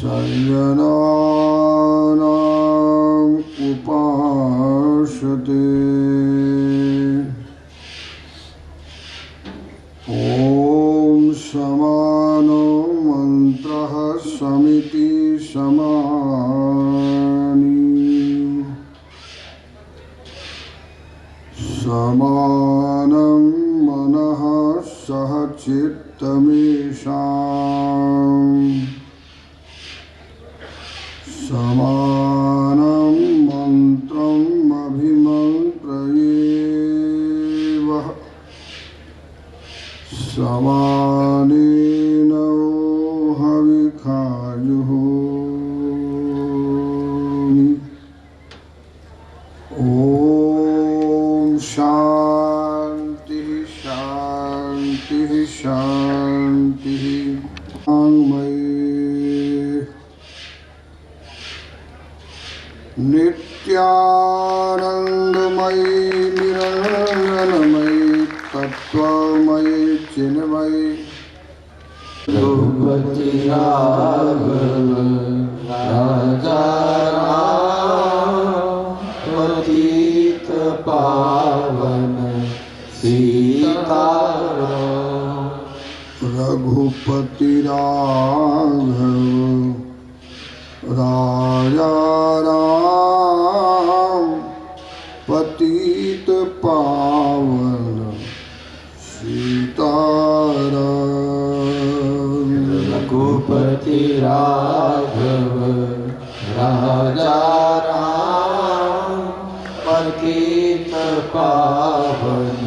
सज्जनानाम् उपासते। ॐ समानो मंत्रः समिति समानि समानं मनः सह चित्तमेषाम् समानं मंत्रम् अभिमन्त्रयेवः समानेन हविखायुः। ॐ शांति शांति शांति। नित्यानंदमयी निरंजनमयी तत्त्वमयी चिन्मयी रघुपति राघव राजा पतित पावन सीताराम। रघुपति राघव राजा राम पतित पावन सीताराम। रघुपति राघव राजा राम पतित पावन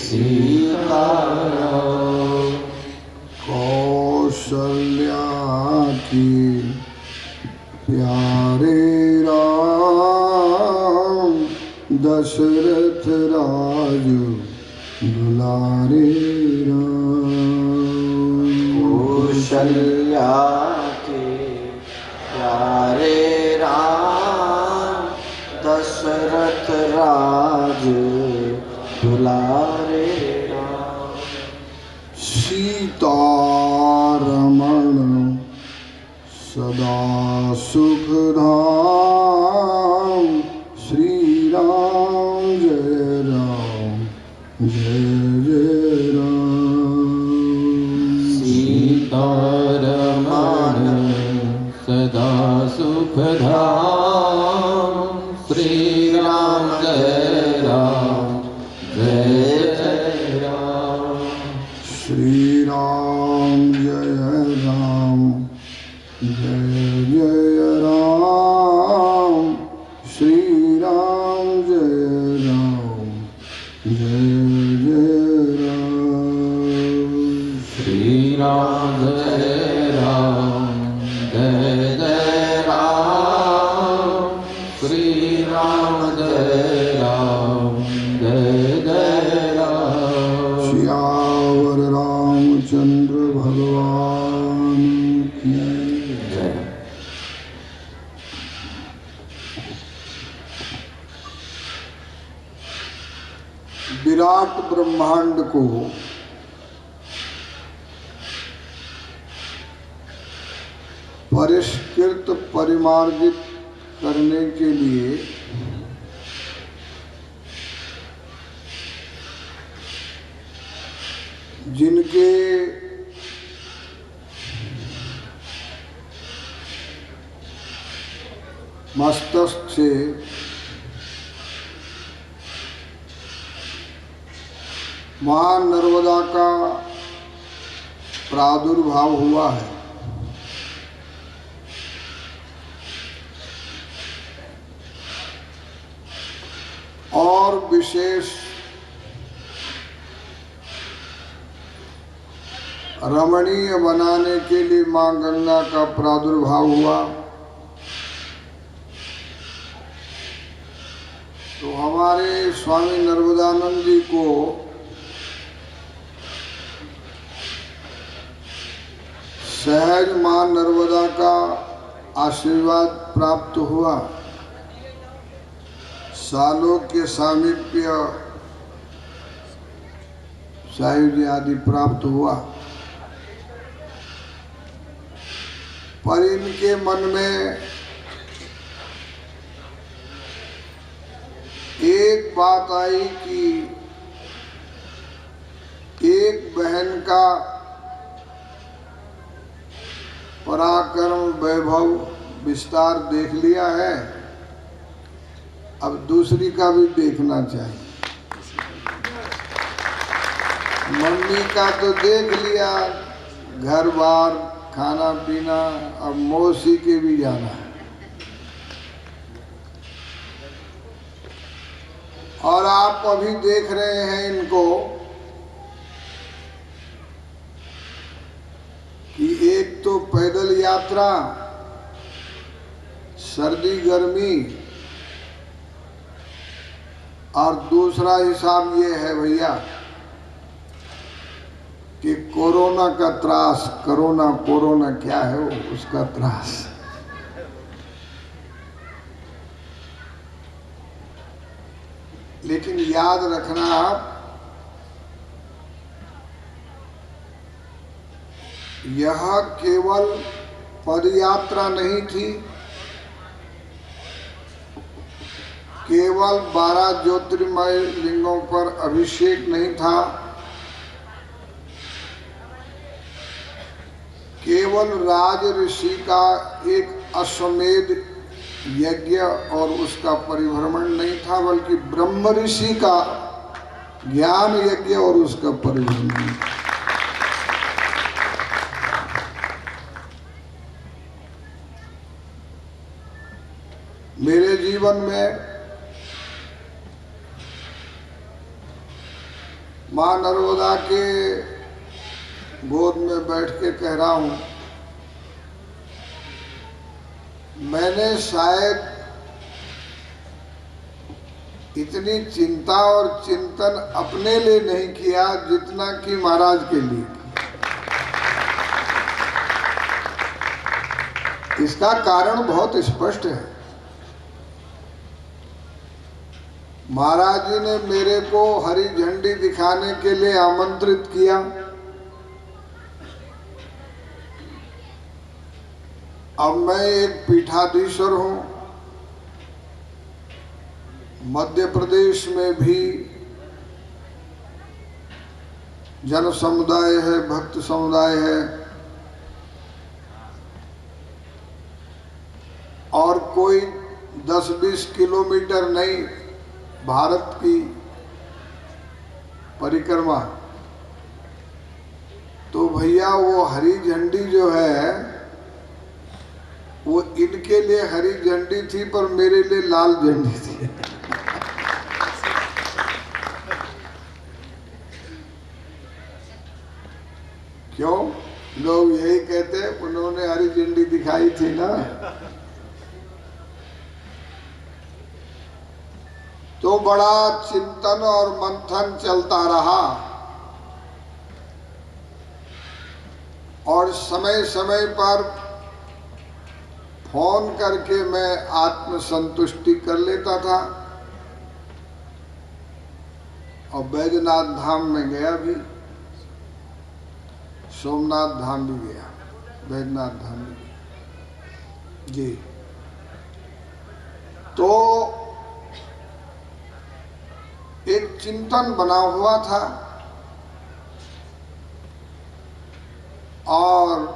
सीताराम। कौसल्या की प्यारे राम दशरथ राजू दुलारे राम। कौसल्या के प्यारे राम दशरथ राज दुलारे राम। सीतारमण सदा सुखधाम श्री राम जय राम जय जय राम। सीतारमण सदा सुखधाम श्री राम जय राम जय जय राम। श्री राम जय राम जय जय राम। श्री राम जय राम जय जय राम। श्री राम जय राम जय जय राम। श्री राम जय राम जय जय राम। श्यावर रामचंद्र भगवान की जय। विराट ब्रह्मांड को परिष्कृत परिमार्जित करने के लिए जिनके मस्तक से महानर्मदा का प्रादुर्भाव हुआ है, और विशेष रमणीय बनाने के लिए मां गंगा का प्रादुर्भाव हुआ। तो हमारे स्वामी नर्मदानंद जी को सहज मां नर्मदा का आशीर्वाद प्राप्त हुआ, सालों के सामीप्य साहित्य आदि प्राप्त हुआ। पर इनके मन में एक बात आई कि एक बहन का पराक्रम वैभव विस्तार देख लिया है, अब दूसरी का भी देखना चाहिए। मम्मी का तो देख लिया, घर बार खाना पीना, अब मौसी के भी जाना है। और आप अभी देख रहे हैं इनको कि एक तो पैदल यात्रा, सर्दी गर्मी, और दूसरा हिसाब ये है भैया कि कोरोना का त्रास, कोरोना क्या है वो, उसका त्रास। लेकिन याद रखना आप, यह केवल पदयात्रा नहीं थी, केवल 12 ज्योतिर्मय लिंगों पर अभिषेक नहीं था, केवल राज ऋषि का एक अश्वमेध यज्ञ और उसका परिभ्रमण नहीं था, बल्कि ब्रह्म ऋषि का ज्ञान यज्ञ और उसका परिभ्रमण। मेरे जीवन में मां नर्मदा के गोद में बैठ के कह रहा हूं, मैंने शायद इतनी चिंता और चिंतन अपने लिए नहीं किया जितना कि महाराज के लिए। इसका कारण बहुत स्पष्ट है। महाराज जी ने मेरे को हरी झंडी दिखाने के लिए आमंत्रित किया। अब मैं एक पीठाधीश्वर हूं, मध्य प्रदेश में भी जन समुदाय है, भक्त समुदाय है, और कोई 10-20 किलोमीटर नहीं भारत की परिक्रमा। तो भैया वो हरी झंडी जो है वो इनके लिए हरी झंडी थी, पर मेरे लिए लाल झंडी थी। क्यों? लोग यही कहते, उन्होंने हरी झंडी दिखाई थी ना। तो बड़ा चिंतन और मंथन चलता रहा, और समय समय पर फोन करके मैं आत्मसंतुष्टि कर लेता था। और बैजनाथ धाम में गया भी, सोमनाथ धाम भी गया, बैजनाथ धाम भी गया जी। तो एक चिंतन बना हुआ था, और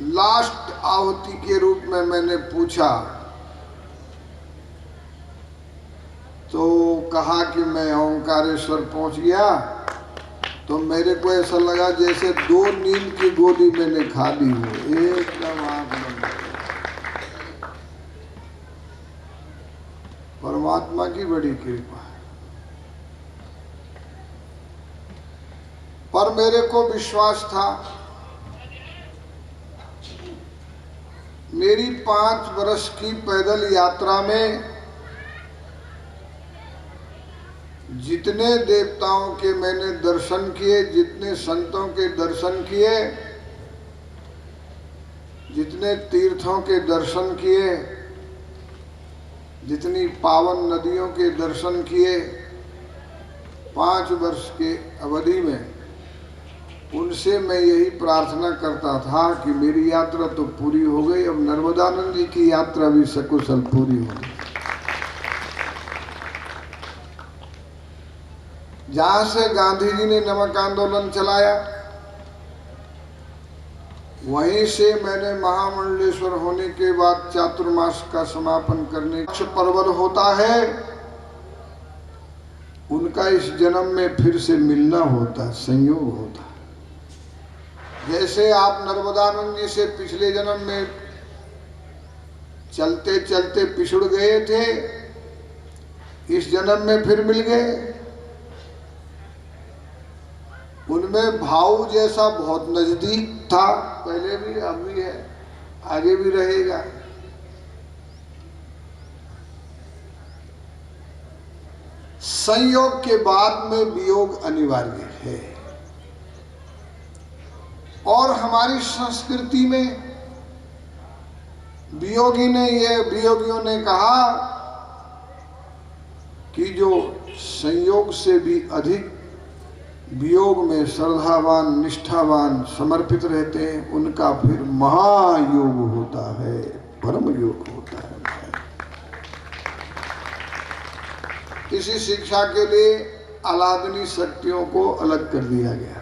लास्ट आहुति के रूप में मैंने पूछा, तो कहा कि मैं ओंकारेश्वर पहुंच गया। तो मेरे को ऐसा लगा जैसे 2 नींद की गोली मैंने खा ली हो, एकदम आंख बंद। परमात्मा की बड़ी कृपा है। पर मेरे को विश्वास था, मेरी 5 वर्ष की पैदल यात्रा में जितने देवताओं के मैंने दर्शन किए, जितने संतों के दर्शन किए, जितने तीर्थों के दर्शन किए, जितनी पावन नदियों के दर्शन किए, 5 वर्ष के अवधि में उनसे मैं यही प्रार्थना करता था कि मेरी यात्रा तो पूरी हो गई, अब नर्मदानंद जी की यात्रा भी सकुशल पूरी हो गई। जहां से गांधी जी ने नमक आंदोलन चलाया, वहीं से मैंने महामंडलेश्वर होने के बाद चातुर्मास का समापन करने पर्वत होता है, उनका इस जन्म में फिर से मिलना होता, संयोग होता। जैसे आप नर्मदानंद जी से पिछले जन्म में चलते चलते पिछड़ गए थे, इस जन्म में फिर मिल गए। उनमें भाव जैसा बहुत नजदीक था, पहले भी अब भी है, आगे भी रहेगा। संयोग के बाद में वियोग अनिवार्य है। और हमारी संस्कृति में वियोगियों ने कहा कि जो संयोग से भी अधिक वियोग में श्रद्धावान, निष्ठावान, समर्पित रहते हैं, उनका फिर महायोग होता है, परम योग होता है। इसी शिक्षा के लिए अलादनी शक्तियों को अलग कर दिया गया था।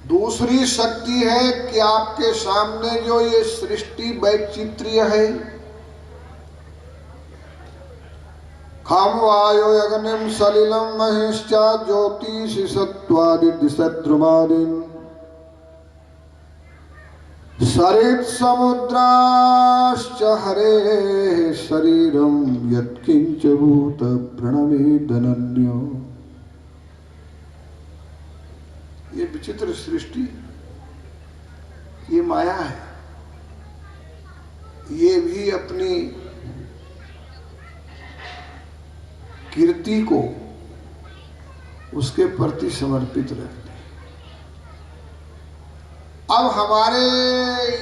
दूसरी शक्ति है कि आपके सामने जो ये सृष्टि वैचित्र्य है, खम वायो अग्निम सलिलम महिश्चा ज्योतिषि सत्वादित्य सद्रुमादिन सरित समुद्राश्च हरे शरीरम यत्किंच भूत प्रणवेदनन्यो। ये विचित्र सृष्टि, ये माया है, ये भी अपनी कीर्ति को उसके प्रति समर्पित रखते हैं। अब हमारे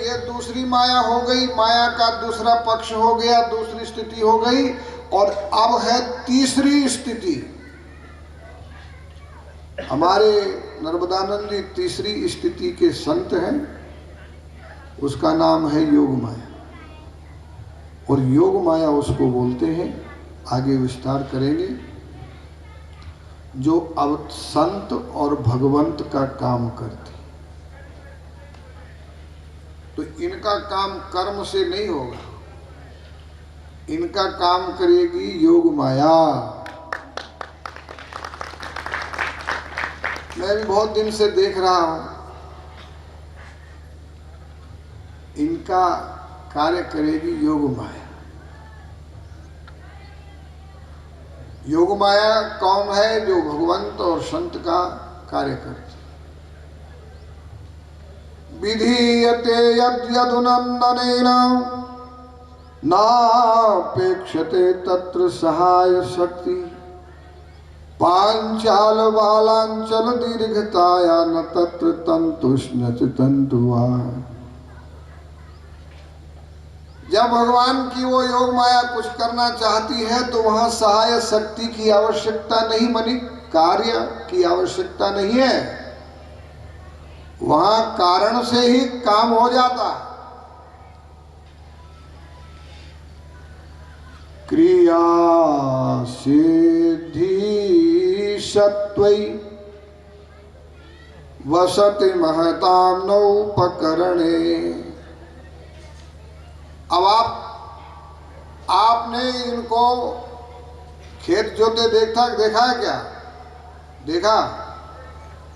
ये दूसरी माया हो गई, माया का दूसरा पक्ष हो गया, दूसरी स्थिति हो गई, और अब है तीसरी स्थिति। हमारे नर्मदानंद जी तीसरी स्थिति के संत हैं, उसका नाम है योग माया। और योग माया उसको बोलते हैं, आगे विस्तार करेंगे, जो अब संत और भगवंत का काम करते। तो इनका काम कर्म से नहीं होगा, इनका काम करेगी योग माया। मैं भी बहुत दिन से देख रहा हूं, इनका कार्य करेगी योग माया। योग माया कौन है? जो भगवंत और संत का कार्य करती। विधीयते यद्यदुनंदनेन नापेक्षते तत्र सहाय शक्ति पांचाल बालांचल दीर्घताया न तत्र तंतुष्ण तंतुवा। जब भगवान की वो योग माया कुछ करना चाहती है तो वहां सहाय शक्ति की आवश्यकता नहीं, मानी कार्य की आवश्यकता नहीं है, वहां कारण से ही काम हो जाता। क्रिया सिद्धि सत्वई वसति महताम नौपकरणे। अब आपने इनको खेत जोते देखा है क्या? देखा?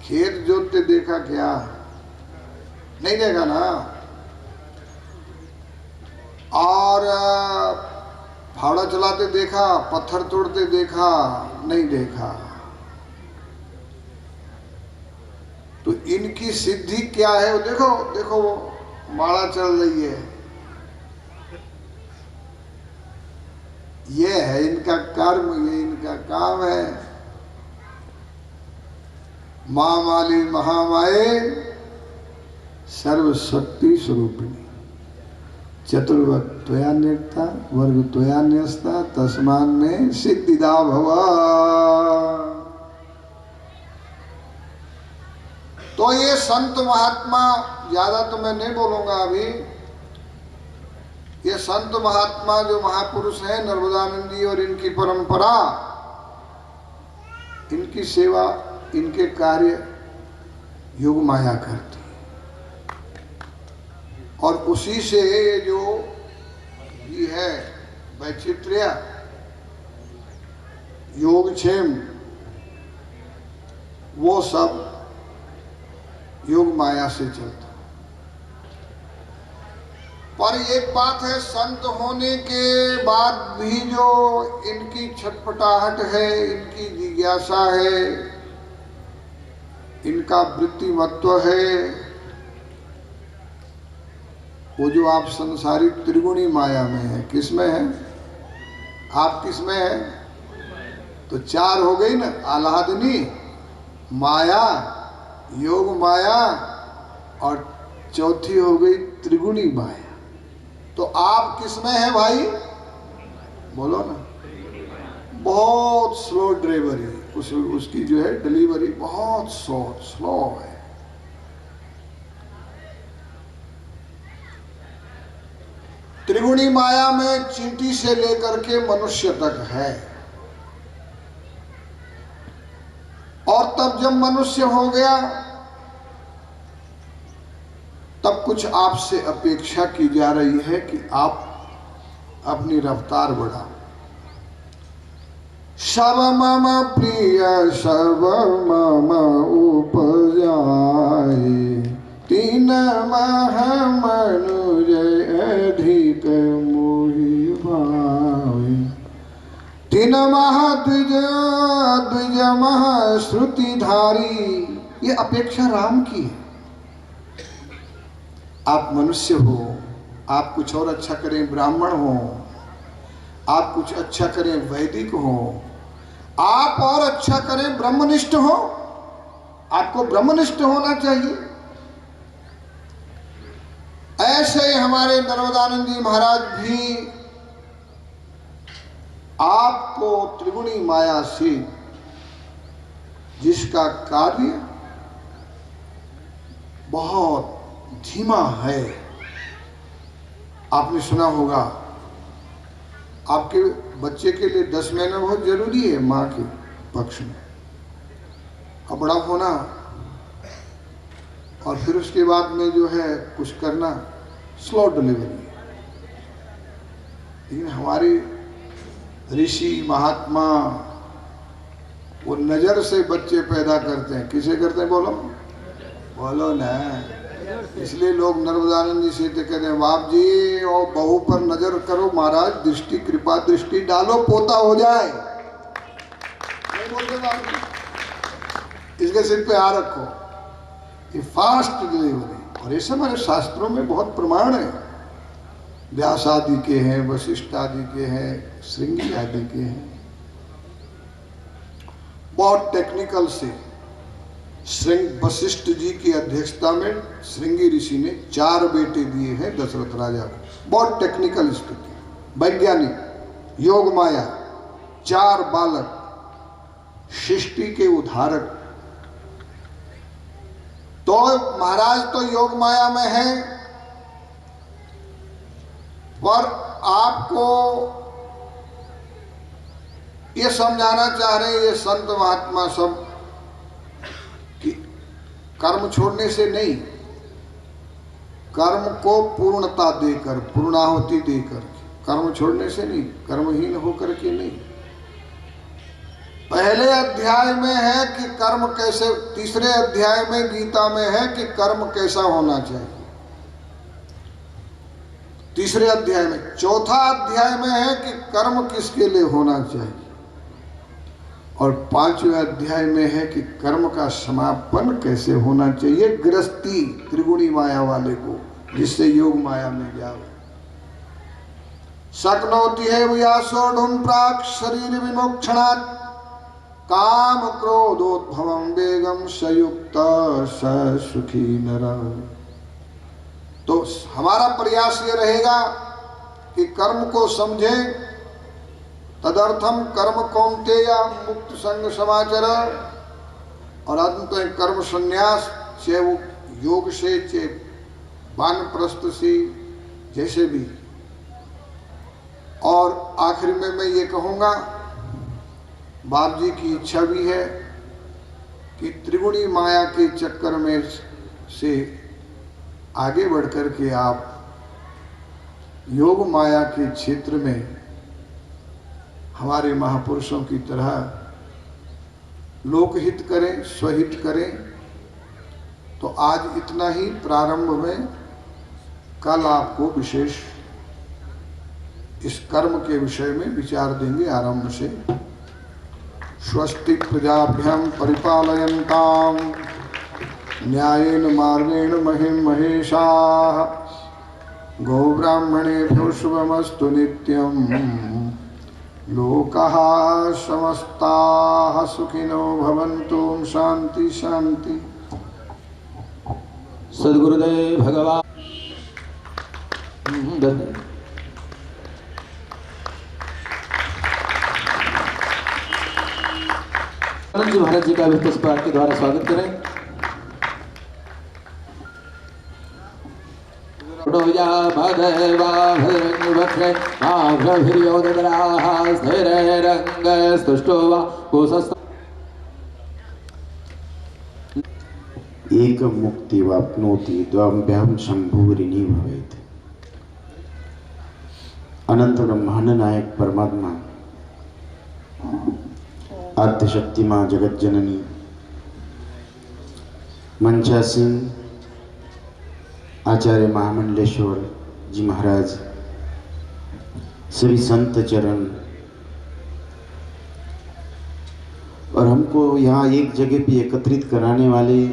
खेत जोतते देखा क्या? नहीं देखा ना। और फावड़ा चलाते देखा, पत्थर तोड़ते देखा? नहीं देखा। तो इनकी सिद्धि क्या है? वो देखो देखो, वो माला चल रही है, ये है इनका कर्म, ये इनका काम है। माँ माली महामाये सर्वशक्ति स्वरूपिणी चतुर्वत त्वया निर्ता वर्ग त्वया न्यस्ता तस्मान् मे सिद्धिदा भव। तो ये संत महात्मा, ज्यादा तो मैं नहीं बोलूंगा अभी, ये संत महात्मा जो महापुरुष हैं नर्मदानंद जी और इनकी परंपरा, इनकी सेवा, इनके कार्य योग माया करती है। और उसी से ये जो ये है वैचित्र्य, योगक्षेम, वो सब योग माया से चलता। पर एक बात है, संत होने के बाद भी जो इनकी छटपटाहट है, इनकी जिज्ञासा है, इनका वृत्तिमत्व है, वो जो आप संसारिक त्रिगुणी माया में है। किस में है आप? किस में है? तो चार हो गई ना, आह्लादनी माया, योग माया, और चौथी हो गई त्रिगुणी माया। तो आप किस में है भाई? बोलो ना। बहुत स्लो डिलीवरी, उसकी जो है डिलीवरी बहुत स्लो है। त्रिगुणी माया में चींटी से लेकर के मनुष्य तक है। और तब जब मनुष्य हो गया, तब कुछ आपसे अपेक्षा की जा रही है कि आप अपनी रफ्तार बढ़ाओ। सब मम प्रिय सब मम उपजाए, तीन मह मनुज अधिक मोहि भावे, तीन मह द्विज द्विज मह श्रुतिधारी। ये अपेक्षा राम की है। आप मनुष्य हो, आप कुछ और अच्छा करें ब्राह्मण हो, आप कुछ अच्छा करें वैदिक हो, आप और अच्छा करें ब्रह्मनिष्ठ हो। आपको ब्रह्मनिष्ठ होना चाहिए। ऐसे हमारे नर्मदानंद जी महाराज भी आपको त्रिगुणी माया से, जिसका कार्य बहुत धीमा है, आपने सुना होगा, आपके बच्चे के लिए 10 महीने बहुत जरूरी है माँ के पक्ष में, और बड़ा होना, और फिर उसके बाद में जो है कुछ करना, स्लो डिलीवरी। लेकिन हमारी ऋषि महात्मा वो नजर से बच्चे पैदा करते हैं। किसे करते हैं? बोलो बोलो ना। इसलिए लोग नर्मदानंद जी से कहते हैं, बाप जी और बहू पर नजर करो महाराज, दृष्टि कृपा दृष्टि डालो, पोता हो जाए। नहीं बोलते बाप जी, इसके सिर पे हाथ रखो। ये फास्ट डिलीवरी, और ऐसे हमारे शास्त्रों में बहुत प्रमाण है। व्यास आदि के हैं, वशिष्ठ आदि के हैं, श्रृंगी आदि के हैं। बहुत टेक्निकल से वशिष्ठ जी की अध्यक्षता में श्रृंगी ऋषि ने 4 बेटे दिए हैं दशरथ राजा को। बहुत टेक्निकल स्थिति, वैज्ञानिक, योग माया, 4 बालक, सृष्टि के उद्धारक। तो महाराज तो योग माया में है, पर आपको ये समझाना चाह रहे हैं ये संत महात्मा सब कि कर्म छोड़ने से नहीं, कर्म को पूर्णता देकर, पूर्णाहुति देकर, कर्म छोड़ने से नहीं, कर्महीन होकर के नहीं। पहले अध्याय में है कि कर्म कैसे, तीसरे अध्याय में गीता में है कि कर्म कैसा होना चाहिए, तीसरे अध्याय में। चौथा अध्याय में है कि कर्म किसके लिए होना चाहिए, और 5वें अध्याय में है कि कर्म का समापन कैसे होना चाहिए गृहस्थी त्रिगुणी माया वाले को, जिससे योग माया में जाओ। शक्नोति है व्यासोढ़ुम प्राक शरीर विमोक्षणात्, काम क्रोधोद्भवम वेगम सयुक्त स सुखी नर। तो हमारा प्रयास ये रहेगा कि कर्म को समझें, तदर्थम कर्म कौन्तेय मुक्त संग समाचर, और अंत कर्म संन्यास चाहे वो योग से, चाहे वानप्रस्थ से, जैसे भी। और आखिर में मैं ये कहूँगा, बाप जी की इच्छा भी है कि त्रिगुणी माया के चक्कर में से आगे बढ़कर के आप योग माया के क्षेत्र में हमारे महापुरुषों की तरह लोकहित करें, स्वहित करें। तो आज इतना ही प्रारंभ में, कल आपको विशेष इस कर्म के विषय में विचार देंगे आरंभ से। स्वस्ति प्रजाभ्याम परिपालयन्ताम न्यायेन मार्गेण महिं महेशाः गोब्राह्मणेभ्यो शुभमस्तु नित्यं लोकाः समस्ताः सुखिनो भवन्तु। शांति शांति। सद्गुरुदेव भगवान आनंद जी महाराज जी का भी पुष्पार्घ्य के द्वारा स्वागत करें। एक मुक्ति वाप्नोति द्वाभ्याम शंभुरिणी भवेत्। अनंत ब्रह्मांड नायक परमात्मा, आद्य शक्ति माँ जगत जननी, मंचासीन आचार्य महामंडलेश्वर जी महाराज, सभी संत चरण और हमको यहाँ एक जगह पे एकत्रित कराने वाले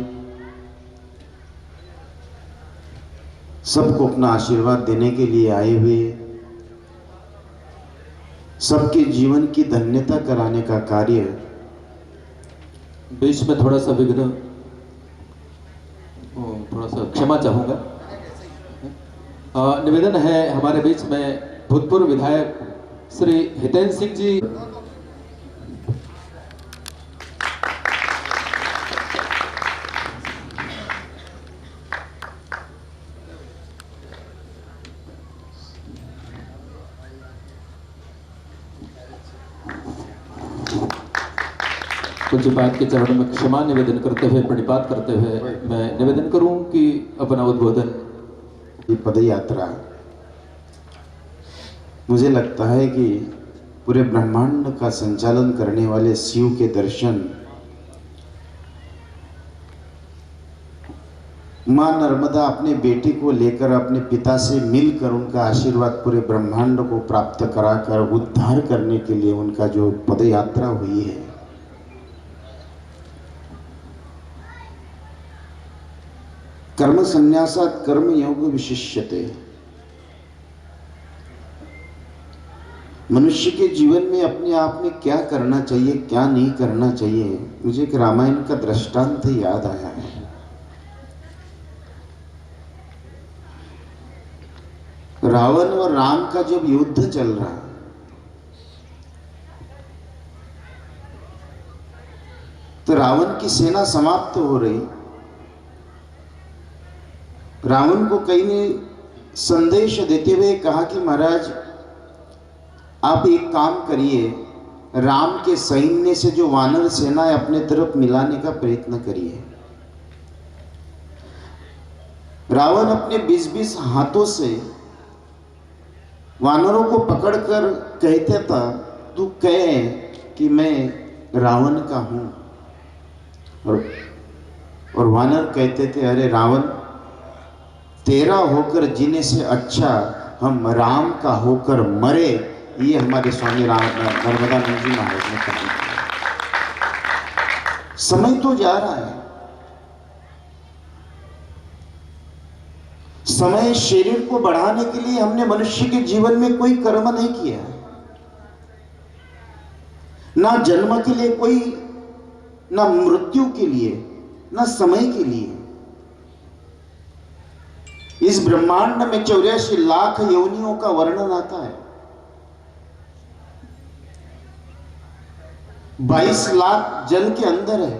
सबको अपना आशीर्वाद देने के लिए आए हुए, सबके जीवन की धन्यता कराने का कार्य। बीच में थोड़ा सा विघ्न, थोड़ा सा क्षमा चाहूँगा। निवेदन है हमारे बीच में भूतपूर्व विधायक श्री हितेंद्र सिंह जी। पूज्यपाद के चरणों में क्षमा निवेदन करते हुए, प्रणिपात करते हुए मैं निवेदन करूं कि अपना उद्बोधन। ये पद यात्रा मुझे लगता है कि पूरे ब्रह्मांड का संचालन करने वाले शिव के दर्शन मां नर्मदा अपने बेटे को लेकर अपने पिता से मिलकर उनका आशीर्वाद पूरे ब्रह्मांड को प्राप्त कराकर उद्धार करने के लिए उनका जो पद यात्रा हुई है, कर्म संन्यासात् कर्म योग विशिष्यते। मनुष्य के जीवन में अपने आप में क्या करना चाहिए, क्या नहीं करना चाहिए, मुझे एक रामायण का दृष्टांत याद आया है। रावण और राम का जब युद्ध चल रहा, तो रावण की सेना समाप्त हो रही। रावण को कई ने संदेश देते हुए कहा कि महाराज आप एक काम करिए, राम के सैन्य से जो वानर सेना है अपने तरफ मिलाने का प्रयत्न करिए। रावण अपने 20-20 हाथों से वानरों को पकड़कर कहते था, तू कहे कि मैं रावण का हूं। और वानर कहते थे, अरे रावण, तेरा होकर जीने से अच्छा हम राम का होकर मरे। ये हमारे स्वामी नर्मदानंद जी महाराज ने कहा। समय तो जा रहा है, समय शरीर को बढ़ाने के लिए हमने मनुष्य के जीवन में कोई कर्म नहीं किया, ना जन्म के लिए कोई, ना मृत्यु के लिए, ना समय के लिए। इस ब्रह्मांड में 84 लाख योनियों का वर्णन आता है। 22 लाख जल के अंदर है।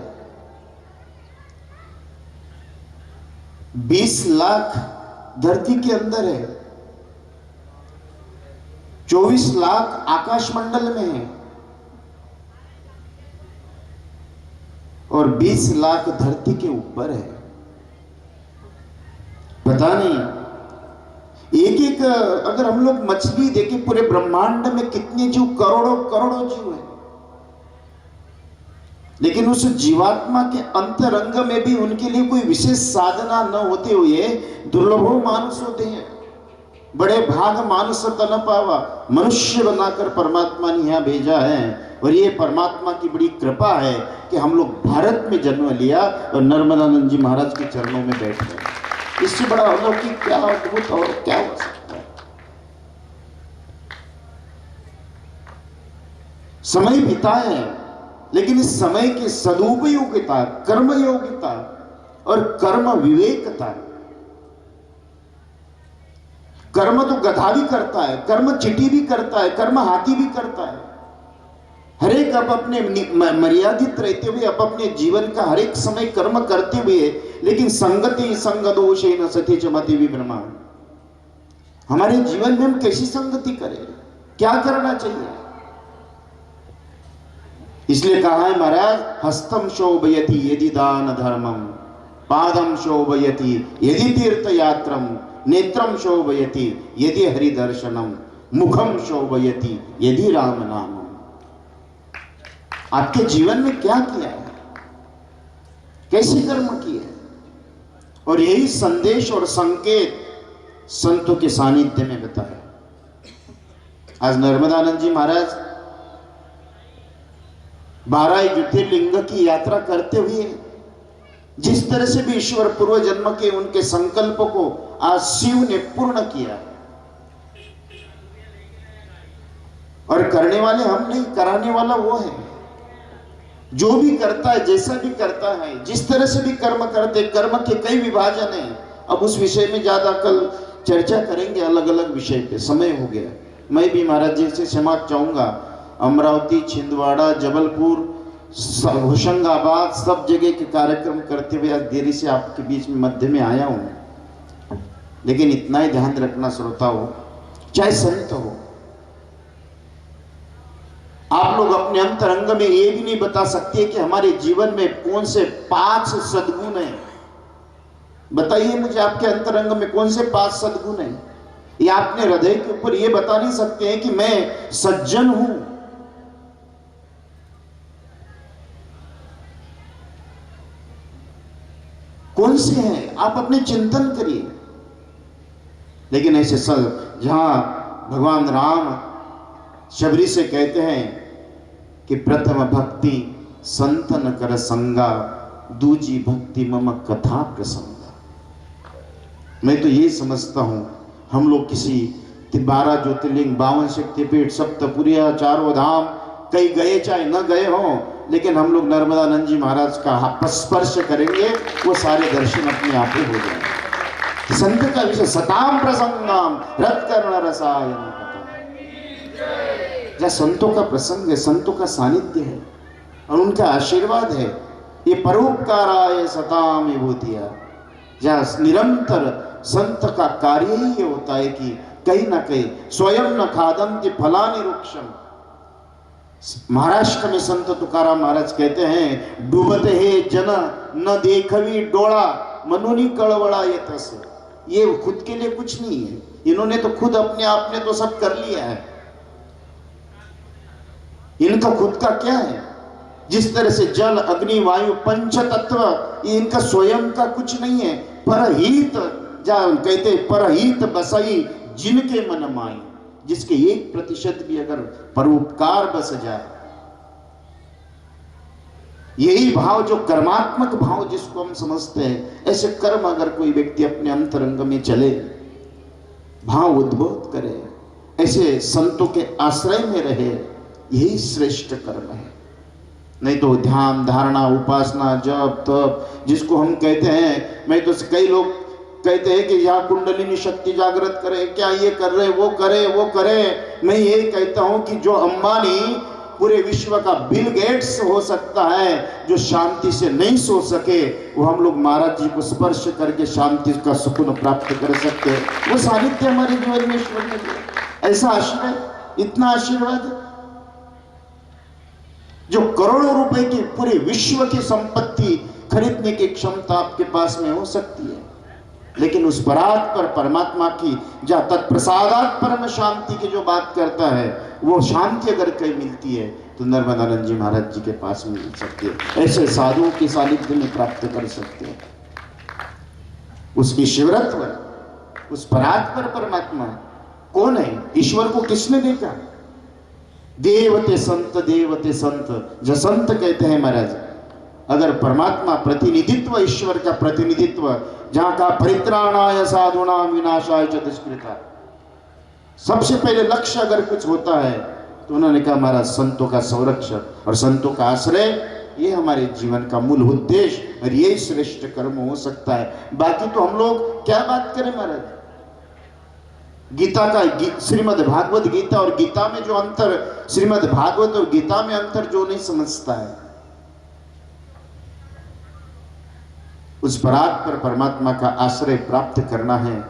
20 लाख धरती के अंदर है, 24 लाख आकाश मंडल में है और 20 लाख धरती के ऊपर है। पता नहीं एक एक अगर हम लोग मछली देखें पूरे ब्रह्मांड में कितने जीव, करोड़ों करोड़ों जीव हैं, लेकिन उस जीवात्मा के अंतरंग में भी उनके लिए कोई विशेष साधना न होते हुए दुर्लभो मानुष होते हैं। बड़े भाग मानुष तन पावा, मनुष्य बनाकर परमात्मा ने यहां भेजा है और ये परमात्मा की बड़ी कृपा है कि हम लोग भारत में जन्म लिया और नर्मदानंद जी महाराज के चरणों में बैठ गए। इससे बड़ा अलौकिक क्या अद्भुत और क्या हो सकता है। समय बिताए लेकिन इस समय की सदुपयोगिता, कर्म योग्यता और कर्म विवेकता। कर्म तो गधा भी करता है, कर्म चींटी भी करता है, कर्म हाथी भी करता है। हर एक अब अपने मर्यादित रहते हुए अब अपने जीवन का हर एक समय कर्म करते हुए, लेकिन संगति संग दोषेन सति च मति विभ्रमा। हमारे जीवन में हम कैसी संगति करें, क्या करना चाहिए? इसलिए कहा है महाराज, हस्तम शोभयति यदि दान धर्मम, पादम शोभयति यदि तीर्थ यात्रम, नेत्रम शोभयति यदि हरि दर्शनम, मुखम शोभयति यदि राम नामम। आपके जीवन में क्या किया है, कैसे कर्म किए? और यही संदेश और संकेत संतों के सानिध्य में बताया। आज नर्मदानंद जी महाराज 12 ज्योतिर्लिंग की यात्रा करते हुए जिस तरह से भी ईश्वर पूर्व जन्म के उनके संकल्प को आज शिव ने पूर्ण किया, और करने वाले हम नहीं, कराने वाला वो है। जो भी करता है, जैसा भी करता है, जिस तरह से भी कर्म करते, कर्म के कई विभाजन हैं। अब उस विषय में ज्यादा कल चर्चा करेंगे, अलग अलग विषय पे, समय हो गया। मैं भी महाराज जी से क्षमा चाहूंगा। अमरावती, छिंदवाड़ा, जबलपुर, होशंगाबाद सब जगह के कार्यक्रम करते हुए आज देरी से आपके बीच में मध्य में आया हूं, लेकिन इतना ही ध्यान रखना श्रोता हो चाहे संत हो, आप लोग अपने अंतरंग में ये भी नहीं बता सकते कि हमारे जीवन में कौन से 5 सद्गुण हैं। बताइए मुझे, आपके अंतरंग में कौन से 5 सद्गुण हैं? या अपने हृदय के ऊपर ये बता नहीं सकते हैं कि मैं सज्जन हूं। कौन से हैं? आप अपने चिंतन करिए। लेकिन ऐसे सब जहां भगवान राम शबरी से कहते हैं कि प्रथम भक्ति संतन कर संगा, दूजी भक्ति मम कथा प्रसंगा। मैं तो ये समझता हूं हम लोग किसी 12 ज्योतिर्लिंग, 52 शक्तिपीठ, सप्तपुरिया, चारों धाम कहीं गए चाहे न गए हों, लेकिन हम लोग नर्मदानंद जी महाराज का स्पर्श करेंगे, वो सारे दर्शन अपने आप ही हो जाएंगे। संत का विषय सताम प्रसंगाम रत्कर्ण रसायन, जहाँ संतों का प्रसंग है, संतों का सानिध्य है और उनका आशीर्वाद है, ये परोपकाराय सताम विभूतिया। जहाँ निरंतर संत का कार्य ही ये होता है कि कहीं ना कहीं स्वयं न खादन्ति फलानि वृक्षम। महाराष्ट्र में संत तुकाराम महाराज कहते हैं, डूबते हे जन न देखवी डोळा, मनुनी कळवळा येतस। ये खुद के लिए कुछ नहीं है, इन्होंने तो खुद अपने आप ने तो सब कर लिया है। इनका खुद का क्या है? जिस तरह से जल, अग्नि, वायु, पंच तत्व, ये इनका स्वयं का कुछ नहीं है। परहित, जहाँ कहते परहित बसई जिनके मन माई, जिसके 1% भी अगर परोपकार बस जाए, यही भाव जो कर्मात्मक भाव जिसको हम समझते हैं, ऐसे कर्म अगर कोई व्यक्ति अपने अंतरंग में चले, भाव उद्बोध करे, ऐसे संतों के आश्रय में रहे, यही श्रेष्ठ कर्म है। नहीं तो ध्यान, धारणा, उपासना, जप, तप जिसको हम कहते हैं, मैं तो कई लोग कहते हैं कि यहाँ कुंडलिनी शक्ति जागृत करे, क्या ये कर रहे, वो करे, वो करे। मैं ये कहता हूं कि जो अंबानी पूरे विश्व का बिल गेट्स हो सकता है, जो शांति से नहीं सो सके, वो हम लोग महाराज जी को स्पर्श करके शांति का सुकून प्राप्त कर सकते हैं। वो सानिध्य हमारे जीवन में ईश्वर ने दिया। ऐसा आशीर्वाद, इतना आशीर्वाद जो करोड़ों रुपए की पूरे विश्व की संपत्ति खरीदने की क्षमता आपके पास में हो सकती है, लेकिन उस परात पर परमात्मा की जहाँ तत्प्रसादात परम शांति की जो बात करता है, वो शांति अगर कहीं मिलती है तो नर्मदानंद जी महाराज जी के पास में मिल सकती है। ऐसे साधुओं के सानिध्य में प्राप्त कर सकते हैं। उसकी शिवरत्व, उस परात पर परमात्मा कौन है? ईश्वर को किसने देखा? देवते संत, जो संत कहते हैं महाराज, अगर परमात्मा प्रतिनिधित्व, ईश्वर का प्रतिनिधित्व, जहां का परित्राणाय साधूनां विनाशाय च दुष्कृता, सबसे पहले लक्ष्य अगर कुछ होता है तो उन्होंने कहा महाराज संतों का संरक्षण और संतों का आश्रय, ये हमारे जीवन का मूल उद्देश्य और यही श्रेष्ठ कर्म हो सकता है। बाकी तो हम लोग क्या बात करें महाराज, गीता का श्रीमद् भागवत गीता और गीता में जो अंतर, श्रीमद् भागवत और गीता में अंतर जो नहीं समझता है, उस परात पर परमात्मा का आश्रय प्राप्त करना है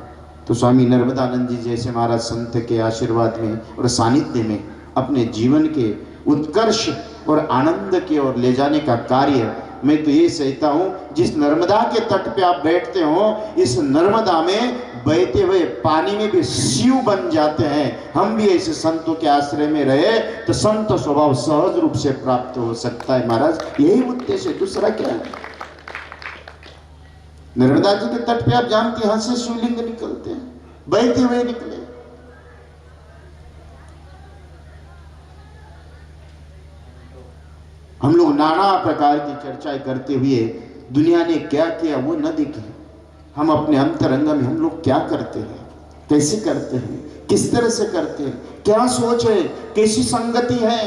तो स्वामी नर्मदानंद जी जैसे महाराज संत के आशीर्वाद में और सानिध्य में अपने जीवन के उत्कर्ष और आनंद की ओर ले जाने का कार्य, मैं तो ये सहता हूँ, जिस नर्मदा के तट पे आप बैठते हो, इस नर्मदा में बहते हुए पानी में भी शिव बन जाते हैं। हम भी ऐसे संतों के आश्रय में रहे तो संत स्वभाव सहज रूप से प्राप्त हो सकता है महाराज, यही उद्देश्य है, दूसरा क्या है। नर्मदा जी के तट पे आप जानते हैं, यहां से शिवलिंग निकलते हैं, बहते हुए निकले। हम लोग नाना प्रकार की चर्चाएं करते हुए दुनिया ने क्या किया वो न देखें, हम अपने अंतरंग में हम लोग क्या करते हैं, कैसे करते हैं, किस तरह से करते हैं, क्या सोच है, कैसी संगति है,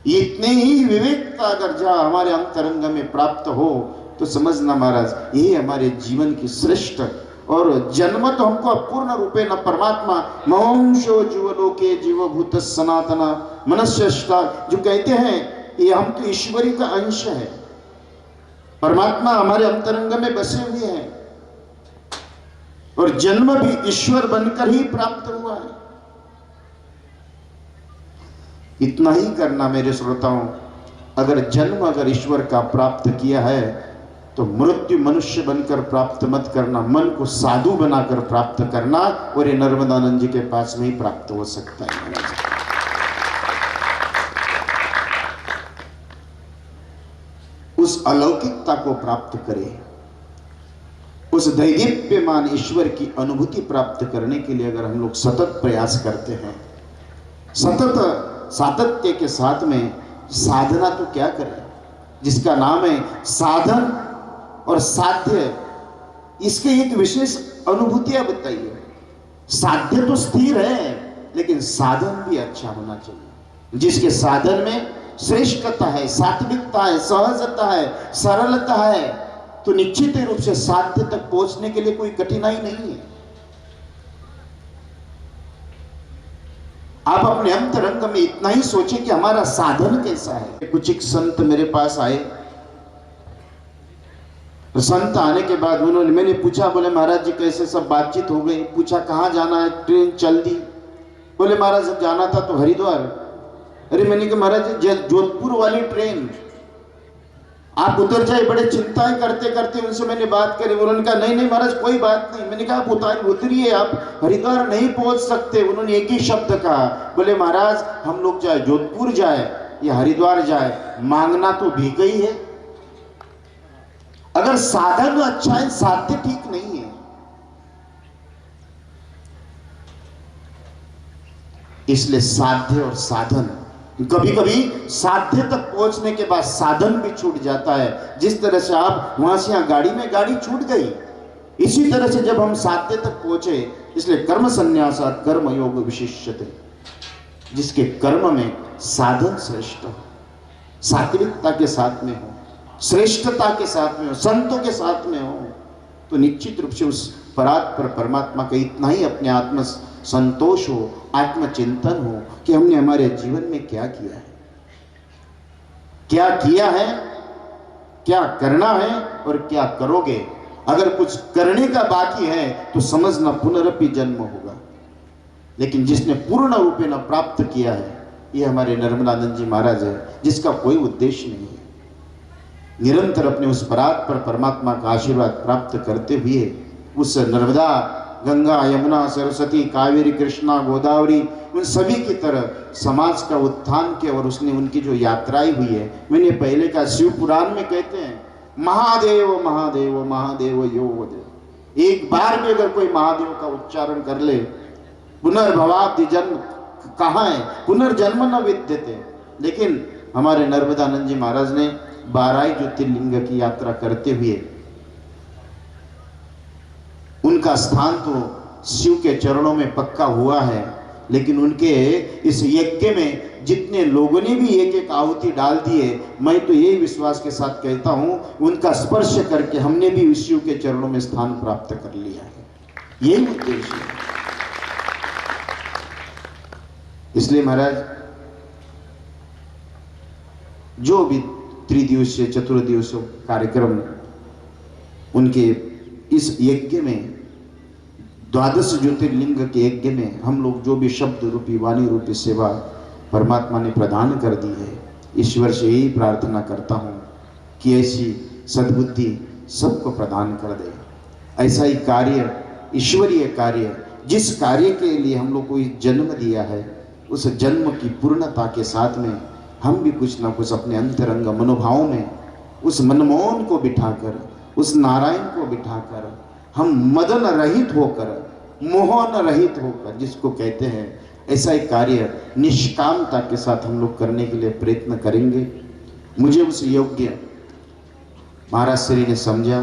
इतने ही विवेकता अगर जहाँ हमारे अंतरंग में प्राप्त हो तो समझना महाराज ये हमारे जीवन की श्रेष्ठ और जन्म तो हमको पूर्ण रूपे न परमात्मा महंशो जीवलोके जीवभूत सनातना मनस्यष्टा जो कहते हैं, ये हम तो ईश्वरी का अंश है, परमात्मा हमारे अंतरंग में बसे हुए हैं और जन्म भी ईश्वर बनकर ही प्राप्त हुआ है। इतना ही करना मेरे श्रोताओं, अगर जन्म अगर ईश्वर का प्राप्त किया है तो मृत्यु मनुष्य बनकर प्राप्त मत करना, मन को साधु बनाकर प्राप्त करना, और ये नर्मदानंद जी के पास में ही प्राप्त हो सकता है। उस अलौकिकता को प्राप्त करें, उस दैदीप्यमान ईश्वर की अनुभूति प्राप्त करने के लिए अगर हम लोग सतत प्रयास करते हैं, सतत सातत्य के साथ में साधना तो क्या करें, जिसका नाम है साधन और साध्य, इसके एक विशेष अनुभूतियां बताइए। साध्य तो स्थिर है लेकिन साधन भी अच्छा होना चाहिए, जिसके साधन में श्रेष्ठता है, सात्विकता है, सहजता है, सरलता है, तो निश्चित रूप से साध्य तक पहुंचने के लिए कोई कठिनाई नहीं है। आप अपने अंतरंग में इतना ही सोचें कि हमारा साधन कैसा है। कुछ एक संत मेरे पास आए, संत आने के बाद उन्होंने, मैंने पूछा, बोले महाराज जी कैसे, सब बातचीत हो गई, पूछा कहाँ जाना है, ट्रेन चल दी, बोले महाराज जब जाना था तो हरिद्वार। अरे मैंने कहा महाराज जोधपुर वाली ट्रेन, आप उतर जाए, बड़े चिंताएं करते करते उनसे मैंने बात करी, उन्होंने कहा नहीं नहीं महाराज कोई बात नहीं। मैंने कहा आप उतरिए, आप हरिद्वार नहीं पहुंच सकते। उन्होंने एक ही शब्द कहा, बोले महाराज हम लोग चाहे जोधपुर जाए या हरिद्वार जाए, मांगना तो भी गई है, अगर साधन अच्छा है साध्य ठीक नहीं है। इसलिए साध्य और साधन, कभी कभी साध्य तक पहुंचने के बाद साधन भी छूट जाता है। जिस तरह से आप वहां से यहां गाड़ी में गाड़ी छूट गई, इसी तरह से जब हम साध्य तक पहुंचे, इसलिए कर्म संन्यासात् कर्म योग विशिष्यते, जिसके कर्म में साधन श्रेष्ठ हो, सात्विकता के साथ में हो, श्रेष्ठता के साथ में हो, संतों के साथ में हो, तो निश्चित रूप से उस परात्पर परमात्मा का इतना ही अपने आत्म संतोष हो, आत्मचिंतन हो कि हमने हमारे जीवन में क्या किया है, क्या किया है, क्या करना है और क्या करोगे। अगर कुछ करने का बाकी है तो समझना पुनरपि जन्म होगा, लेकिन जिसने पूर्ण रूपे न प्राप्त किया है ये हमारे नर्मदानंद जी महाराज है, जिसका कोई उद्देश्य नहीं है। निरंतर अपने उस परात्पर परमात्मा का आशीर्वाद प्राप्त करते हुए उस नर्मदा, गंगा, यमुना, सरस्वती, कावेरी, कृष्णा, गोदावरी, उन सभी की तरह समाज का उत्थान किया और उसने उनकी जो यात्राएं हुई है, मैंने पहले का शिव पुराण में कहते हैं महादेव महादेव महादेव यो देव। एक बार भी अगर कोई महादेव का उच्चारण कर ले, पुनर्भवाब्धि जन्म कहाँ है, पुनर्जन्म न विद्यते। लेकिन हमारे नर्मदानंद जी महाराज ने 12 ज्योतिर्लिंग की यात्रा करते हुए उनका स्थान तो शिव के चरणों में पक्का हुआ है, लेकिन उनके इस यज्ञ में जितने लोगों ने भी एक एक आहुति डाल दी है, मैं तो यही विश्वास के साथ कहता हूं उनका स्पर्श करके हमने भी शिव के चरणों में स्थान प्राप्त कर लिया है। यही उद्देश्य है। इसलिए महाराज जो भी त्रिदिवसीय चतुर्दिवसीय कार्यक्रम उनके इस यज्ञ में, 12 ज्योतिर्लिंग के यज्ञ में हम लोग जो भी शब्द रूपी वाणी रूपी सेवा परमात्मा ने प्रदान कर दी है, ईश्वर से यही प्रार्थना करता हूँ कि ऐसी सद्बुद्धि सबको प्रदान कर दे। ऐसा ही कार्य, ईश्वरीय कार्य, जिस कार्य के लिए हम लोग को जन्म दिया है, उस जन्म की पूर्णता के साथ में हम भी कुछ ना कुछ अपने अंतरंग मनोभावों में उस मनमोहन को बिठाकर, उस नारायण को बिठाकर हम मदन रहित होकर, मोहन रहित होकर, जिसको कहते हैं, ऐसा एक कार्य निष्कामता के साथ हम लोग करने के लिए प्रयत्न करेंगे। मुझे उस योग्य महाराज श्री ने समझा,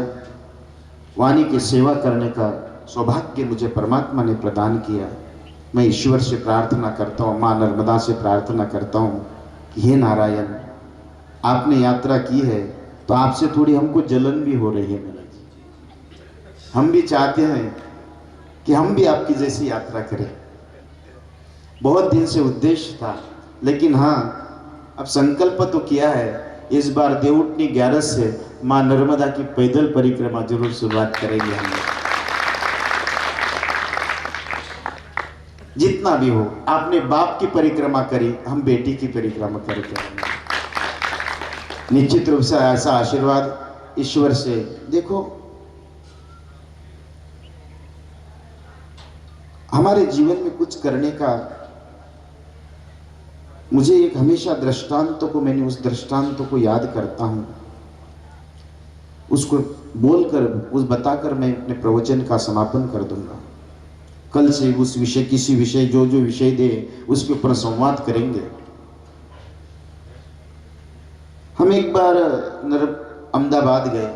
वाणी की सेवा करने का सौभाग्य मुझे परमात्मा ने प्रदान किया। मैं ईश्वर से प्रार्थना करता हूँ, माँ नर्मदा से प्रार्थना करता हूँ कि हे नारायण, आपने यात्रा की है तो आपसे थोड़ी हमको जलन भी हो रही है महाराज। हम भी चाहते हैं कि हम भी आपकी जैसी यात्रा करें। बहुत दिन से उद्देश्य था, लेकिन हाँ अब संकल्प तो किया है, इस बार देवउठनी 11 से माँ नर्मदा की पैदल परिक्रमा जरूर शुरुआत करेंगे हम। जितना भी हो, आपने बाप की परिक्रमा करी, हम बेटी की परिक्रमा करेंगे। निश्चित रूप से ऐसा आशीर्वाद ईश्वर से। देखो हमारे जीवन में कुछ करने का, मुझे एक हमेशा दृष्टांत को, मैंने उस दृष्टांत को याद करता हूं, उसको बोलकर, उस बताकर मैं अपने प्रवचन का समापन कर दूंगा। कल से उस विषय, किसी विषय, जो जो विषय दे उसके ऊपर संवाद करेंगे। हम एक बार अहमदाबाद गए,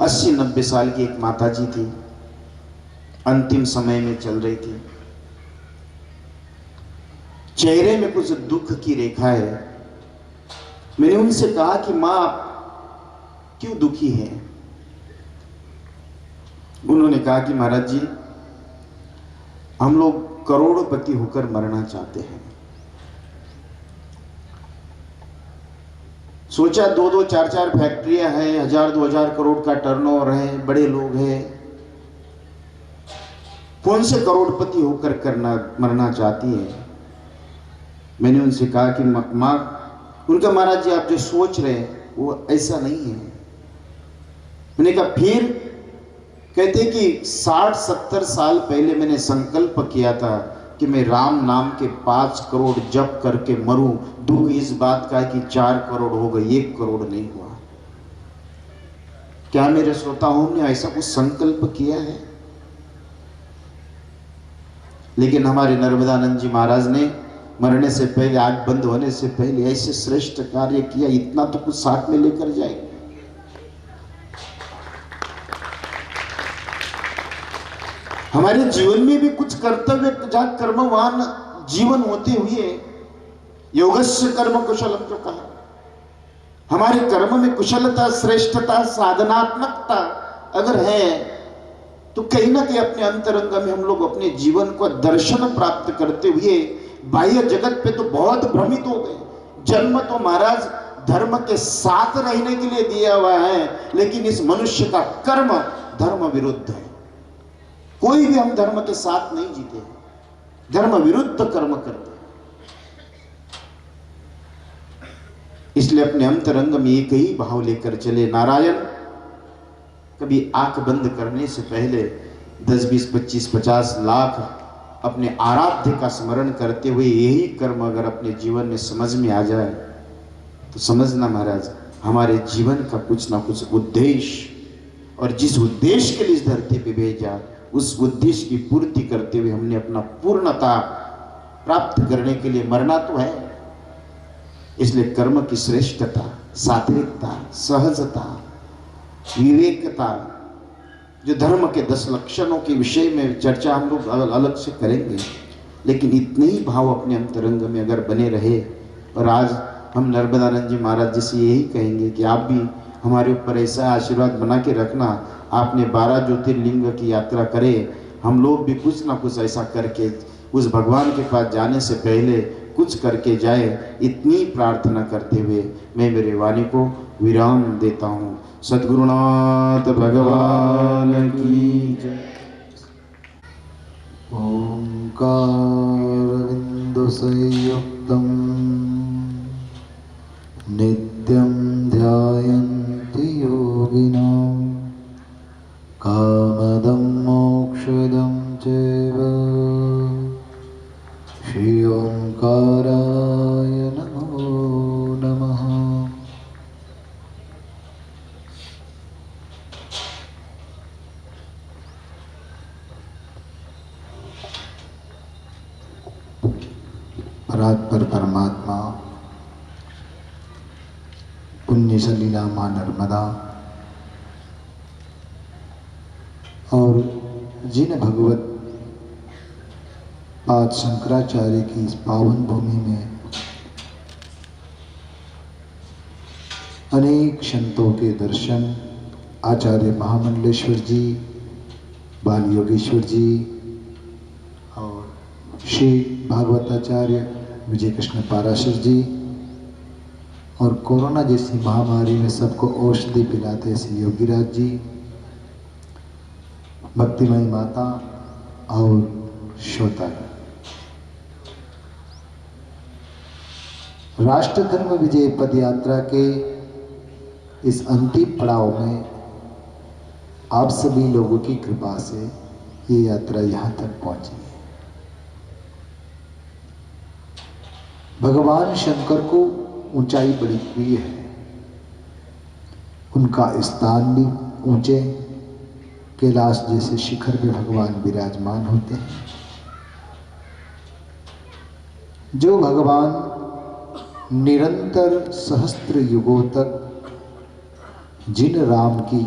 अस्सी 90 साल की एक माता जी थी, अंतिम समय में चल रही थी, चेहरे में कुछ दुख की रेखा है। मैंने उनसे कहा कि माँ आप क्यों दुखी हैं? उन्होंने कहा कि महाराज जी, हम लोग करोड़पति होकर मरना चाहते हैं। सोचा 2-2, 4-4 फैक्ट्रियां हैं, 1000-2000 करोड़ का टर्नओवर है, बड़े लोग हैं, कौन से करोड़पति होकर मरना चाहती है? मैंने उनसे कहा कि माँ, उनका महाराज जी आप जो सोच रहे हैं वो ऐसा नहीं है। मैंने कहा फिर? कहते कि 60-70 साल पहले मैंने संकल्प किया था कि मैं राम नाम के 5 करोड़ जप करके मरूं। दुख इस बात का है कि 4 करोड़ हो गए, 1 करोड़ नहीं हुआ। क्या मेरे श्रोताओं ने ऐसा कुछ संकल्प किया है? लेकिन हमारे नर्मदानंद जी महाराज ने मरने से पहले, आंख बंद होने से पहले ऐसे श्रेष्ठ कार्य किया, इतना तो कुछ साथ में लेकर जाएंगे। हमारे जीवन में भी कुछ कर्तव्य, जहां कर्मवान जीवन होते हुए योगस्य कर्म कुशलम जो कहा, हमारे कर्म में कुशलता, श्रेष्ठता, साधनात्मकता अगर है तो कहीं ना कहीं अपने अंतरंग में हम लोग अपने जीवन को दर्शन प्राप्त करते हुए बाह्य जगत पे तो बहुत भ्रमित हो गए। जन्म तो महाराज धर्म के साथ रहने के लिए दिया हुआ है, लेकिन इस मनुष्य का कर्म धर्म विरुद्ध है। कोई भी हम धर्म के साथ नहीं जीते, धर्म विरुद्ध कर्म करते। इसलिए अपने अंतरंग में एक ही भाव लेकर चले, नारायण। कभी आंख बंद करने से पहले 10, 20, 25, 50 लाख अपने आराध्य का स्मरण करते हुए यही कर्म अगर अपने जीवन में समझ में आ जाए तो समझना महाराज हमारे जीवन का कुछ ना कुछ उद्देश्य, और जिस उद्देश्य के लिए इस धरती पे भेजा उस उद्देश्य की पूर्ति करते हुए हमने अपना पूर्णता प्राप्त करने के लिए मरना तो है। इसलिए कर्म की श्रेष्ठता, सात्विकता, सहजता, विवेकता, जो धर्म के 10 लक्षणों के विषय में चर्चा हम लोग अलग से करेंगे, लेकिन इतने ही भाव अपने अंतरंग में अगर बने रहे। और आज हम नर्मदानंद जी महाराज जी से यही कहेंगे कि आप भी हमारे ऊपर ऐसा आशीर्वाद बना के रखना। आपने 12 ज्योतिर्लिंग की यात्रा करे, हम लोग भी कुछ ना कुछ ऐसा करके उस भगवान के पास जाने से पहले कुछ करके जाए, इतनी प्रार्थना करते हुए मैं मेरे वाणी को विराम देता हूँ। सद्गुरुनाथ भगवान की जय। ओंकारविंदु संयुक्तम नित्यं ध्यायन्ति योगिनः कामदं मोक्षदं चैव श्री ओंकाराय नमो नमः। परात्पर परमात्मा पुण्य सलीला माँ नर्मदा और जिन भगवत पाद शंकराचार्य की इस पावन भूमि में अनेक संतों के दर्शन, आचार्य महामंडलेश्वर जी, बाल योगेश्वर जी और श्री भागवताचार्य विजय कृष्ण पाराशर जी, और कोरोना जैसी महामारी में सबको औषधि पिलाते श्री योगीराज जी, भक्तिमयी माता और श्रोता। राष्ट्र धर्म विजय पद यात्रा के इस अंतिम पड़ाव में आप सभी लोगों की कृपा से ये यात्रा यहाँ तक पहुंची है। भगवान शंकर को ऊंचाई बड़ी प्रिय है, उनका स्थान भी ऊंचे कैलाश जैसे शिखर पे भगवान विराजमान होते हैं। जो भगवान निरंतर सहस्त्र युगों तक जिन राम की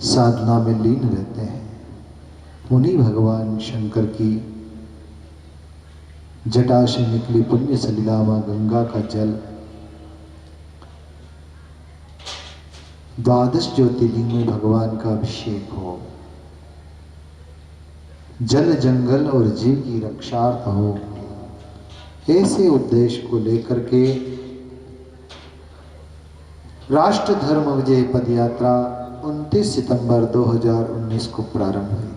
साधना में लीन रहते हैं, उन्हीं भगवान शंकर की जटा से निकली पुण्य सलिला मां गंगा का जल 12 ज्योतिर्लिंग में भगवान का अभिषेक हो, जल जंगल और जीव की रक्षार्थ हो, ऐसे उद्देश्य को लेकर के राष्ट्र धर्म विजय पद यात्रा 29 सितंबर 2019 को प्रारंभ हुई थी।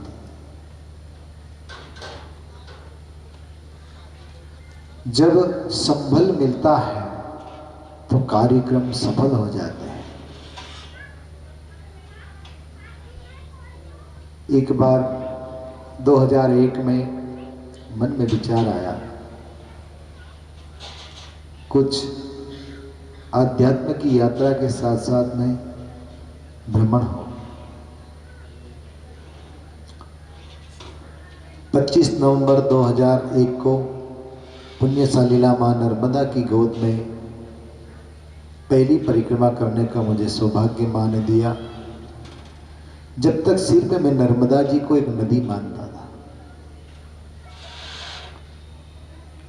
जब संबल मिलता है तो कार्यक्रम सफल हो जाते हैं। एक बार 2001 में मन में विचार आया, कुछ आध्यात्म की यात्रा के साथ साथ में भ्रमण हो। 25 नवंबर 2001 को पुण्य सलीला मां नर्मदा की गोद में पहली परिक्रमा करने का मुझे सौभाग्य मां ने दिया। जब तक सिर पे मैं नर्मदा जी को एक नदी मानता था,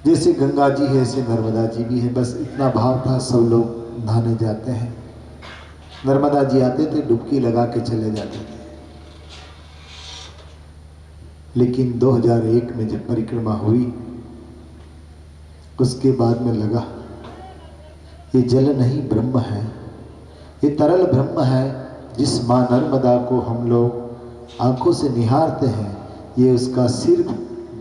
जैसे गंगा जी है ऐसे नर्मदा जी भी है, बस इतना भाव था। सब लोग नहाने जाते हैं। नर्मदा जी आते थे, डुबकी लगा के चले जाते थे। लेकिन 2001 में जब परिक्रमा हुई, उसके बाद में लगा ये जल नहीं ब्रह्म है, ये तरल ब्रह्म है। जिस माँ नर्मदा को हम लोग आंखों से निहारते हैं, ये उसका सिर्फ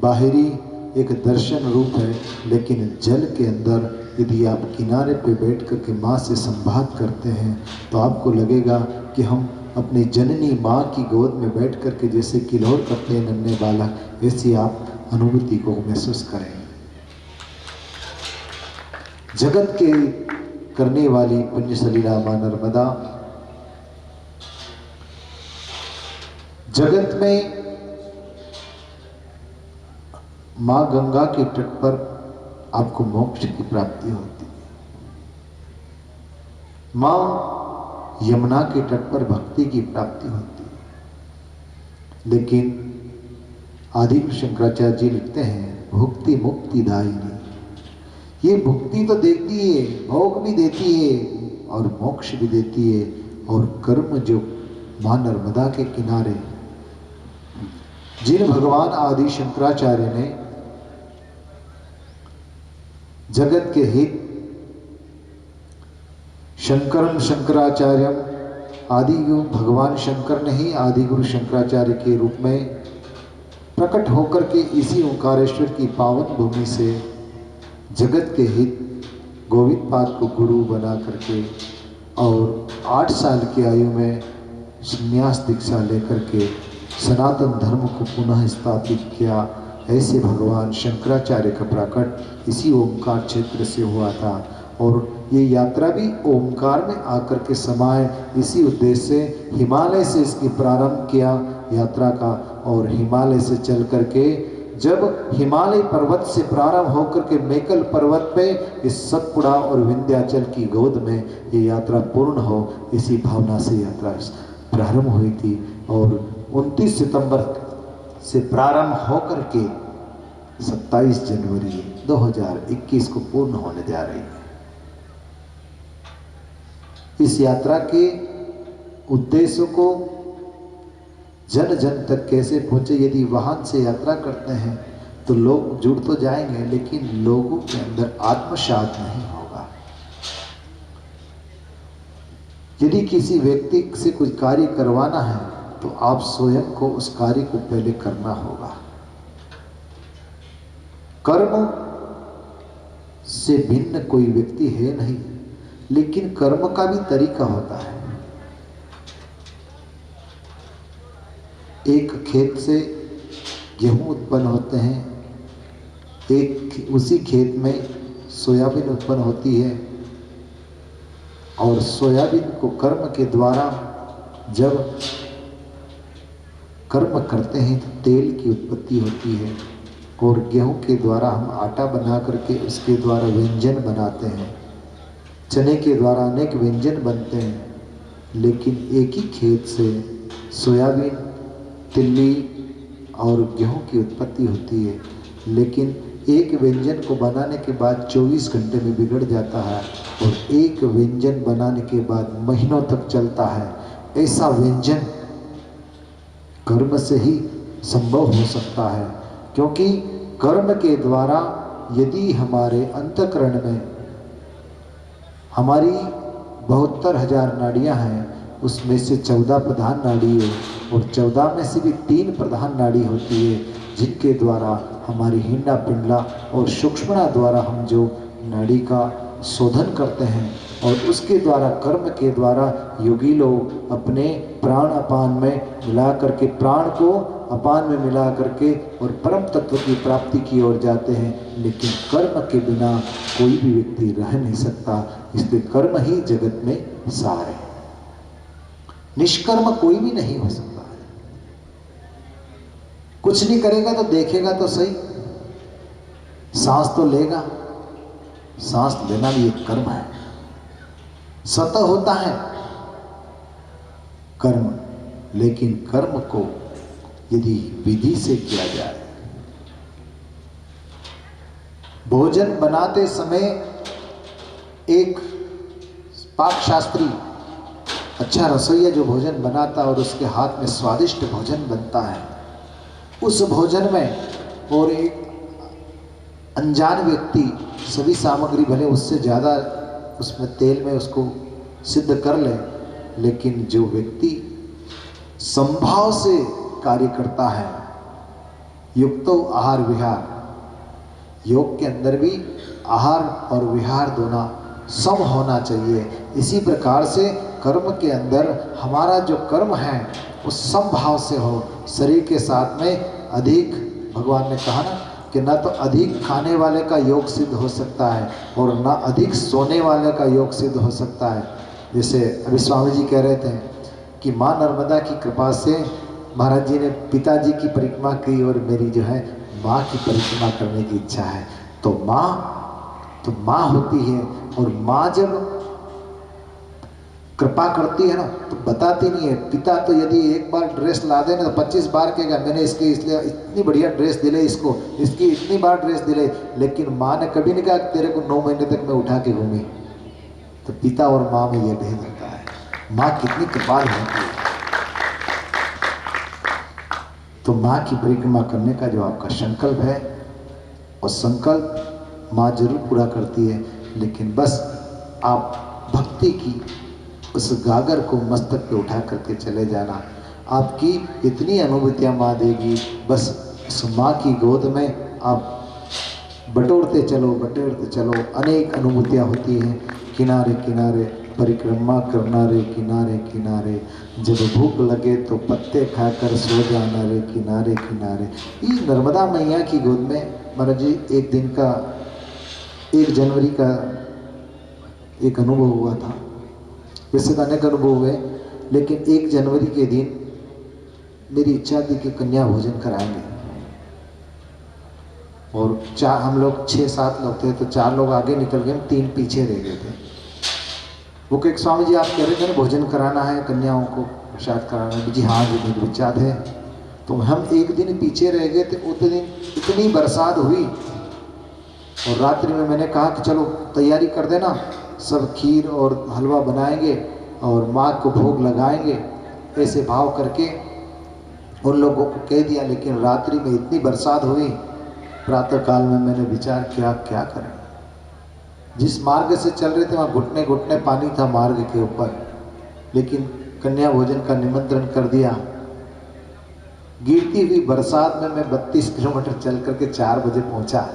बाहरी एक दर्शन रूप है। लेकिन जल के अंदर यदि आप किनारे पे बैठ कर के माँ से संवाद करते हैं तो आपको लगेगा कि हम अपनी जननी माँ की गोद में बैठ कर के जैसे किलोर करते हैं नन्हे बालक, ऐसी आप अनुभूति को महसूस करें। जगत के करने वाली पुण्य सलीला माँ नर्मदा जगत में माँ गंगा के तट पर आपको मोक्ष की प्राप्ति होती है। माँ यमुना के तट पर भक्ति की प्राप्ति होती है। लेकिन आदि शंकराचार्य जी लिखते हैं, भुक्ति मुक्ति दायिनी, ये भुक्ति तो देती है, भोग भी देती है और मोक्ष भी देती है। और कर्म जो माँ नर्मदा के किनारे जिन भगवान आदि शंकराचार्य ने जगत के हित शंकरम शंकराचार्यम, आदि गुरु भगवान शंकर ने ही आदि गुरु शंकराचार्य के रूप में प्रकट होकर के इसी ओंकारेश्वर की पावन भूमि से जगत के हित गोविंद पाद को गुरु बना करके और 8 साल की आयु में संन्यास दीक्षा लेकर के सनातन धर्म को पुनः स्थापित किया। ऐसे भगवान शंकराचार्य का प्रकट इसी ओमकार क्षेत्र से हुआ था। और ये यात्रा भी ओमकार में आकर के समाये, इसी उद्देश्य से हिमालय से इसकी प्रारंभ किया यात्रा का। और हिमालय से चल करके जब हिमालय पर्वत से प्रारंभ होकर के मेकल पर्वत पे इस सतपुड़ा और विंध्याचल की गोद में ये यात्रा पूर्ण हो, इसी भावना से यात्रा प्रारंभ हुई थी। और 29 सितंबर से प्रारंभ होकर के 27 जनवरी 2021 को पूर्ण होने जा रही है। इस यात्रा के उद्देश्यों को जन जन तक कैसे पहुंचे। यदि वाहन से यात्रा करते हैं तो लोग जुड़ तो जाएंगे, लेकिन लोगों के अंदर आत्मसात नहीं होगा। यदि किसी व्यक्ति से कुछ कार्य करवाना है तो आप स्वयं को उस कार्य को पहले करना होगा। कर्म से भिन्न कोई व्यक्ति है नहीं, लेकिन कर्म का भी तरीका होता है। एक खेत से गेहूं उत्पन्न होते हैं, एक उसी खेत में सोयाबीन उत्पन्न होती है। और सोयाबीन को कर्म के द्वारा जब कर्म करते हैं तो तेल की उत्पत्ति होती है। और गेहूं के द्वारा हम आटा बना करके उसके द्वारा व्यंजन बनाते हैं। चने के द्वारा अनेक व्यंजन बनते हैं। लेकिन एक ही खेत से सोयाबीन, तिल्ली और गेहूं की उत्पत्ति होती है। लेकिन एक व्यंजन को बनाने के बाद 24 घंटे में बिगड़ जाता है और एक व्यंजन बनाने के बाद महीनों तक चलता है। ऐसा व्यंजन कर्म से ही संभव हो सकता है, क्योंकि कर्म के द्वारा यदि हमारे अंतःकरण में हमारी 72,000 नाड़ियाँ हैं, उसमें से 14 प्रधान नाड़ी है और 14 में से भी 3 प्रधान नाड़ी होती है, जिनके द्वारा हमारी हिंडा पिंडला और सूक्ष्मणा द्वारा हम जो नाड़ी का शोधन करते हैं। और उसके द्वारा कर्म के द्वारा योगी लोग अपने प्राण अपान में मिला करके, प्राण को अपान में मिला करके और परम तत्व की प्राप्ति की ओर जाते हैं। लेकिन कर्म के बिना कोई भी व्यक्ति रह नहीं सकता, इसलिए कर्म ही जगत में सार है। निष्कर्म कोई भी नहीं हो सकता है। कुछ नहीं करेगा तो देखेगा तो सही, सांस तो लेगा, सांस लेना भी एक कर्म है। स्वतः होता है कर्म, लेकिन कर्म को यदि विधि से किया जाए। भोजन बनाते समय एक पाक शास्त्री, अच्छा रसोइया जो भोजन बनाता है और उसके हाथ में स्वादिष्ट भोजन बनता है, उस भोजन में और एक अनजान व्यक्ति सभी सामग्री भले उससे ज़्यादा उसमें तेल में उसको सिद्ध कर ले, लेकिन जो व्यक्ति संभाव से कार्य करता है, युक्तो आहार विहार, योग के अंदर भी आहार और विहार दोनों सम होना चाहिए। इसी प्रकार से कर्म के अंदर हमारा जो कर्म है वो समभाव से हो। शरीर के साथ में अधिक, भगवान ने कहा ना कि न तो अधिक खाने वाले का योग सिद्ध हो सकता है और न अधिक सोने वाले का योग सिद्ध हो सकता है। जैसे अभी स्वामी जी कह रहे थे कि माँ नर्मदा की कृपा से महाराज जी ने पिताजी की परिक्रमा की और मेरी जो है माँ की परिक्रमा करने की इच्छा है। तो माँ होती है, और माँ जब कृपा करती है ना तो बताती नहीं है। पिता तो यदि एक बार ड्रेस ला दे ना तो 25 बार कहेगा मैंने इसके इसलिए इतनी बढ़िया ड्रेस दिले, इसको इसकी इतनी बार ड्रेस दिले, लेकिन माँ ने कभी नहीं कहा तेरे को 9 महीने तक मैं उठा के घूमी। तो पिता और माँ में यह भेद होता है, माँ कितनी कृपाल होती है। तो माँ की परिक्रमा करने का जो आपका संकल्प है, और संकल्प माँ जरूर पूरा करती है, लेकिन बस आप भक्ति की उस गागर को मस्तक पे उठा करके चले जाना। आपकी इतनी अनुभूतियाँ माँ देगी, बस उस माँ की गोद में आप बटोरते चलो। अनेक अनुभूतियाँ होती हैं। किनारे किनारे परिक्रमा करना रे किनारे किनारे, जब भूख लगे तो पत्ते खाकर सो जाना रे किनारे किनारे। ये नर्मदा मैया की गोद में महाराज जी एक दिन का 1 जनवरी का एक अनुभव हुआ था। वैसे तो अनेक अनुभव हुए, लेकिन 1 जनवरी के दिन मेरी इच्छा थी कि कन्या भोजन कराएंगे, और हम लोग 6-7 लोग थे, तो 4 लोग आगे निकल गए, हम 3 पीछे रह गए थे। वो कहे स्वामी जी आप कह रहे थे ना भोजन कराना है, कन्याओं को प्रसाद कराना है। जी हाँ जी मेरी इच्छा है। तो हम एक दिन पीछे रह गए थे। उस दिन इतनी बरसात हुई, और रात्रि में मैंने कहा कि चलो तैयारी कर देना, सब खीर और हलवा बनाएंगे और माँ को भोग लगाएंगे, ऐसे भाव करके उन लोगों को कह दिया। लेकिन रात्रि में इतनी बरसात हुई, प्रातः काल में मैंने विचार किया क्या करें। जिस मार्ग से चल रहे थे वहाँ घुटने घुटने पानी था मार्ग के ऊपर, लेकिन कन्या भोजन का निमंत्रण कर दिया। गिरती हुई बरसात में मैं 32 किलोमीटर चल करके 4 बजे पहुँचा,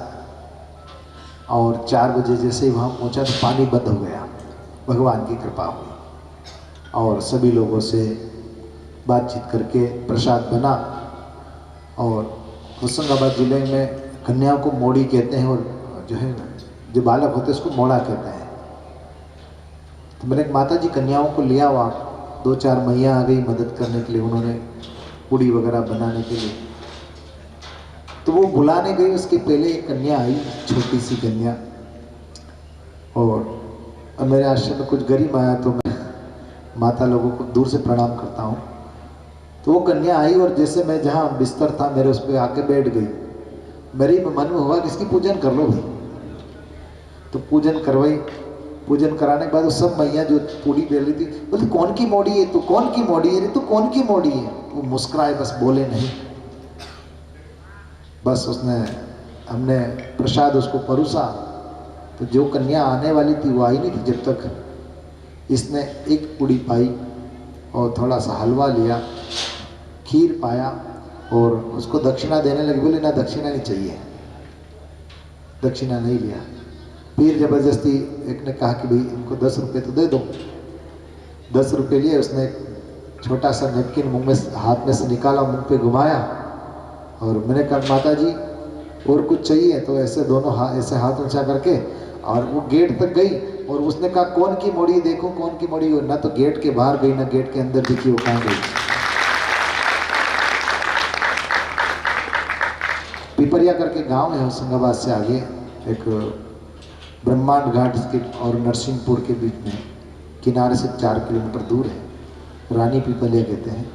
और 4 बजे जैसे ही वहाँ पहुँचा तो पानी बंद हो गया। भगवान की कृपा हुई, और सभी लोगों से बातचीत करके प्रसाद बना। और होशंगाबाद जिले में कन्याओं को मोड़ी कहते हैं, और जो है जो बालक होते हैं उसको मोड़ा कहते हैं। तो मैंने माता जी कन्याओं को लिया, वहाँ 2-4 मैया आ गई मदद करने के लिए, उन्होंने पूड़ी वगैरह बनाने के लिए। तो वो बुलाने गई, उसके पहले एक कन्या आई, छोटी सी कन्या, और मेरे आश्रम में कुछ गरीब आया तो मैं माता लोगों को दूर से प्रणाम करता हूँ। तो वो कन्या आई, और जैसे मैं जहाँ बिस्तर था मेरे उस पर आके बैठ गई। मेरे मन में हुआ कि इसकी पूजन कर लो भाई। तो पूजन करवाई। पूजन कराने के बाद वो सब मैया जो पूड़ी बेल रही थी बोलती कौन की मोड़ी है, तो कौन की मोड़ी है, तो कौन की मोड़ी है। वो मुस्कुराए, बस बोले नहीं। बस हमने प्रसाद उसको परोसा। तो जो कन्या आने वाली थी वो आई नहीं थी जब तक इसने एक पूड़ी पाई और थोड़ा सा हलवा लिया, खीर पाया, और उसको दक्षिणा देने लगी। बोले ना दक्षिणा नहीं चाहिए, दक्षिणा नहीं लिया। फिर जबरदस्ती एक ने कहा कि भाई इनको 10 रुपये तो दे दो। 10 रुपये लिए, उसने छोटा सा नैपकिन मुंह में हाथ में से निकाला, मुंह पे घुमाया, और मैंने कहा माता जी और कुछ चाहिए, तो ऐसे दोनों ऐसे हाथ ऊंचा करके, और वो गेट तक गई, और उसने कहा कौन की मोड़ी देखो, कौन की मोड़ी हो। ना तो गेट के बाहर गई, ना गेट के अंदर दिखी, वो कहाँ गई। पिपरिया करके गांव है होशंगाबाद से आगे, एक ब्रह्मांड घाट के और नरसिंहपुर के बीच में, किनारे से 4 किलोमीटर दूर है, रानी पिपलिया कहते हैं।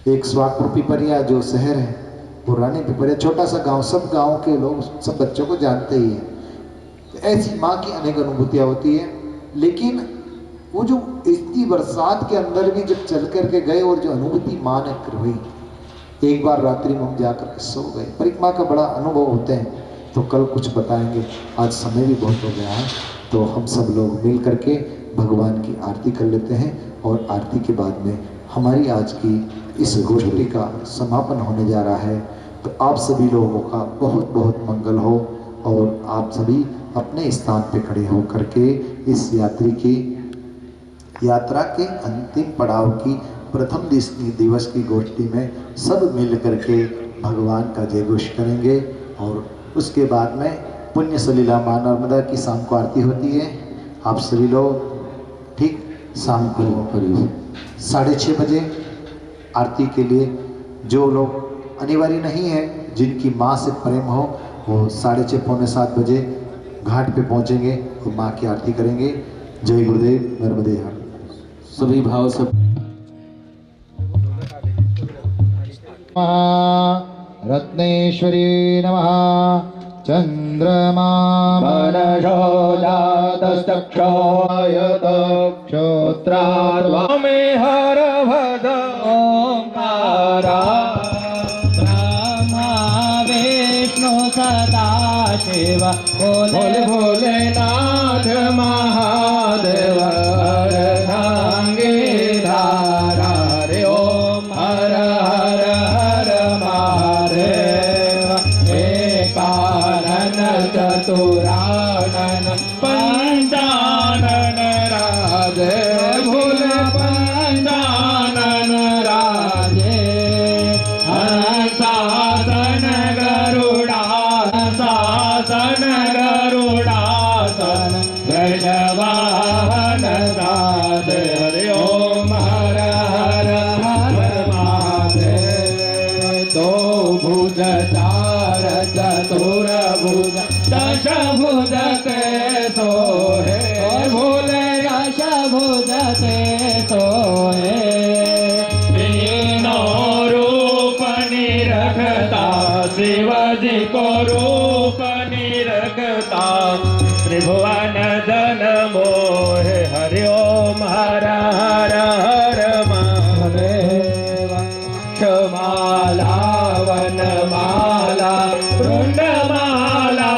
एक स्वागपुर पिपरिया जो शहर है वो रानी पिपरिया, छोटा सा गांव, सब गांव के लोग सब बच्चों को जानते ही हैं। तो ऐसी माँ की अनेक अनुभूतियाँ होती है। लेकिन वो जो इतनी बरसात के अंदर भी जब चल कर के गए और जो अनुभूति मान हुई, एक बार रात्रि में हम जाकर के सो गए। परिक्रमा का बड़ा अनुभव होते हैं, तो कल कुछ बताएंगे। आज समय भी बहुत हो गया है, तो हम सब लोग मिल करके भगवान की आरती कर लेते हैं और आरती के बाद में हमारी आज की इस गोष्ठी का समापन होने जा रहा है। तो आप सभी लोगों का बहुत बहुत मंगल हो और आप सभी अपने स्थान पे खड़े हो करके इस यात्रा के अंतिम पड़ाव की प्रथम दिवस की गोष्ठी में सब मिल करके भगवान का जय घोष करेंगे। और उसके बाद में पुण्य सलीला मां नर्मदा की शाम को आरती होती है। आप सभी लोग ठीक शाम को करीब 6:30 बजे आरती के लिए, जो लोग अनिवार्य नहीं है, जिनकी माँ से प्रेम हो, वो 6:30 पौने 7 बजे घाट पे पहुँचेंगे और माँ की आरती करेंगे। जय गुरुदेव, नर्मदे हर। सभी भाव से रत्नेश्वरी नमः। चंद्रमा क्षोत्रात्मे हर भद ओंकारा ब्रह्मा विष्णु सदा शिव भोले भोलेनाथ महादेव अर्धांगी धारा रे ओम हर हर हर महादेव एकानन चतुरानन पंचानन राजे भोले पंचानन राजे हंसासन गरुड़ासन वृषवाहन राधे हरि ओम हर हर हर महादेव। दो भुज चार चतुर भुज दश भुज के सोहे भोले दश भुज के सोहे। तीनों रूप निरखता शिवजी को रूप निरखता त्रिभुवन जन मोहे हरि ओम हर हर हर महादेव। क्षमाला वनमाला रुंडमाला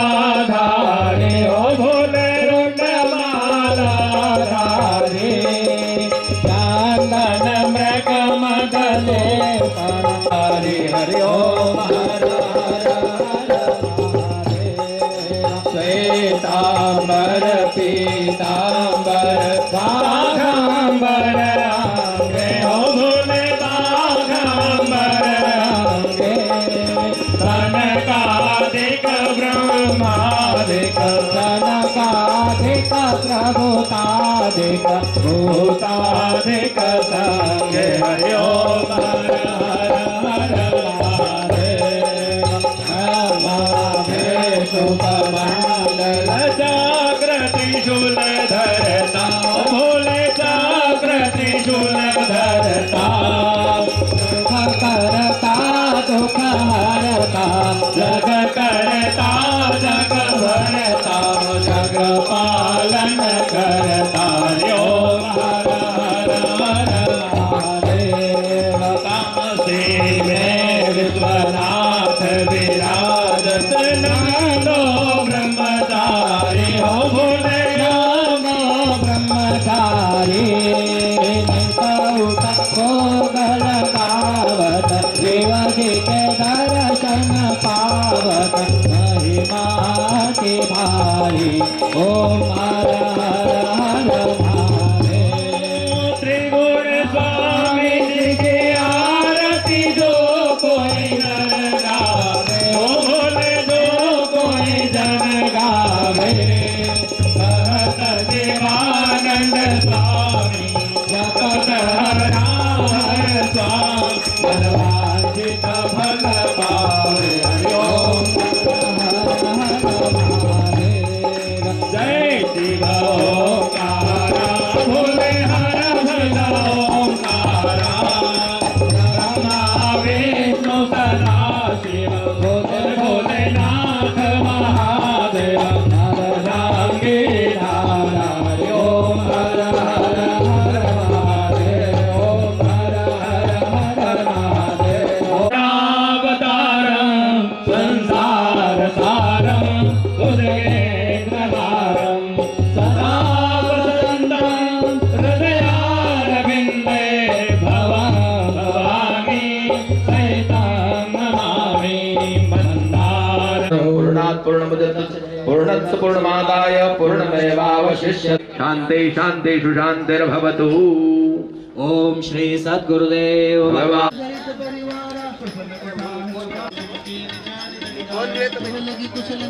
धारे ओ भोले रुंडमाला धारे। चंदन मृग मदले हरि हरि ओम हर हर हर श्वेतांबर पीतांबर बाघांबर आंगे ओ भोले बाघांबर आंगे। कनकादिक ब्रह्मादिक कनकादिक प्रभुतादिक भूतादिक संगे हरि ओम हर हर हर महादेव। शुभमंगल जागृति शूल धरता भोले जागृति शूल धरता। सुख करता दुख हरता जग करता जग भरता जग पालन करता ओम हर हर हर महादेव। काशी में विश्वनाथ विराजत नानो ब्रह्मचारी हो भोले नानो ब्रह्मचारी। गोगल पावत शिवजी के दर्शन पावत महिमा के भारी ओम हर हर हर पूर्णमुदच्यते पूर्णस्य पूर्णमादाय पूर्णमेवावशिष्यते शान्ति शान्तिषु शान्तिर्भवतु। ओम श्री सद्गुरुदेव भगवान् लगी कुशल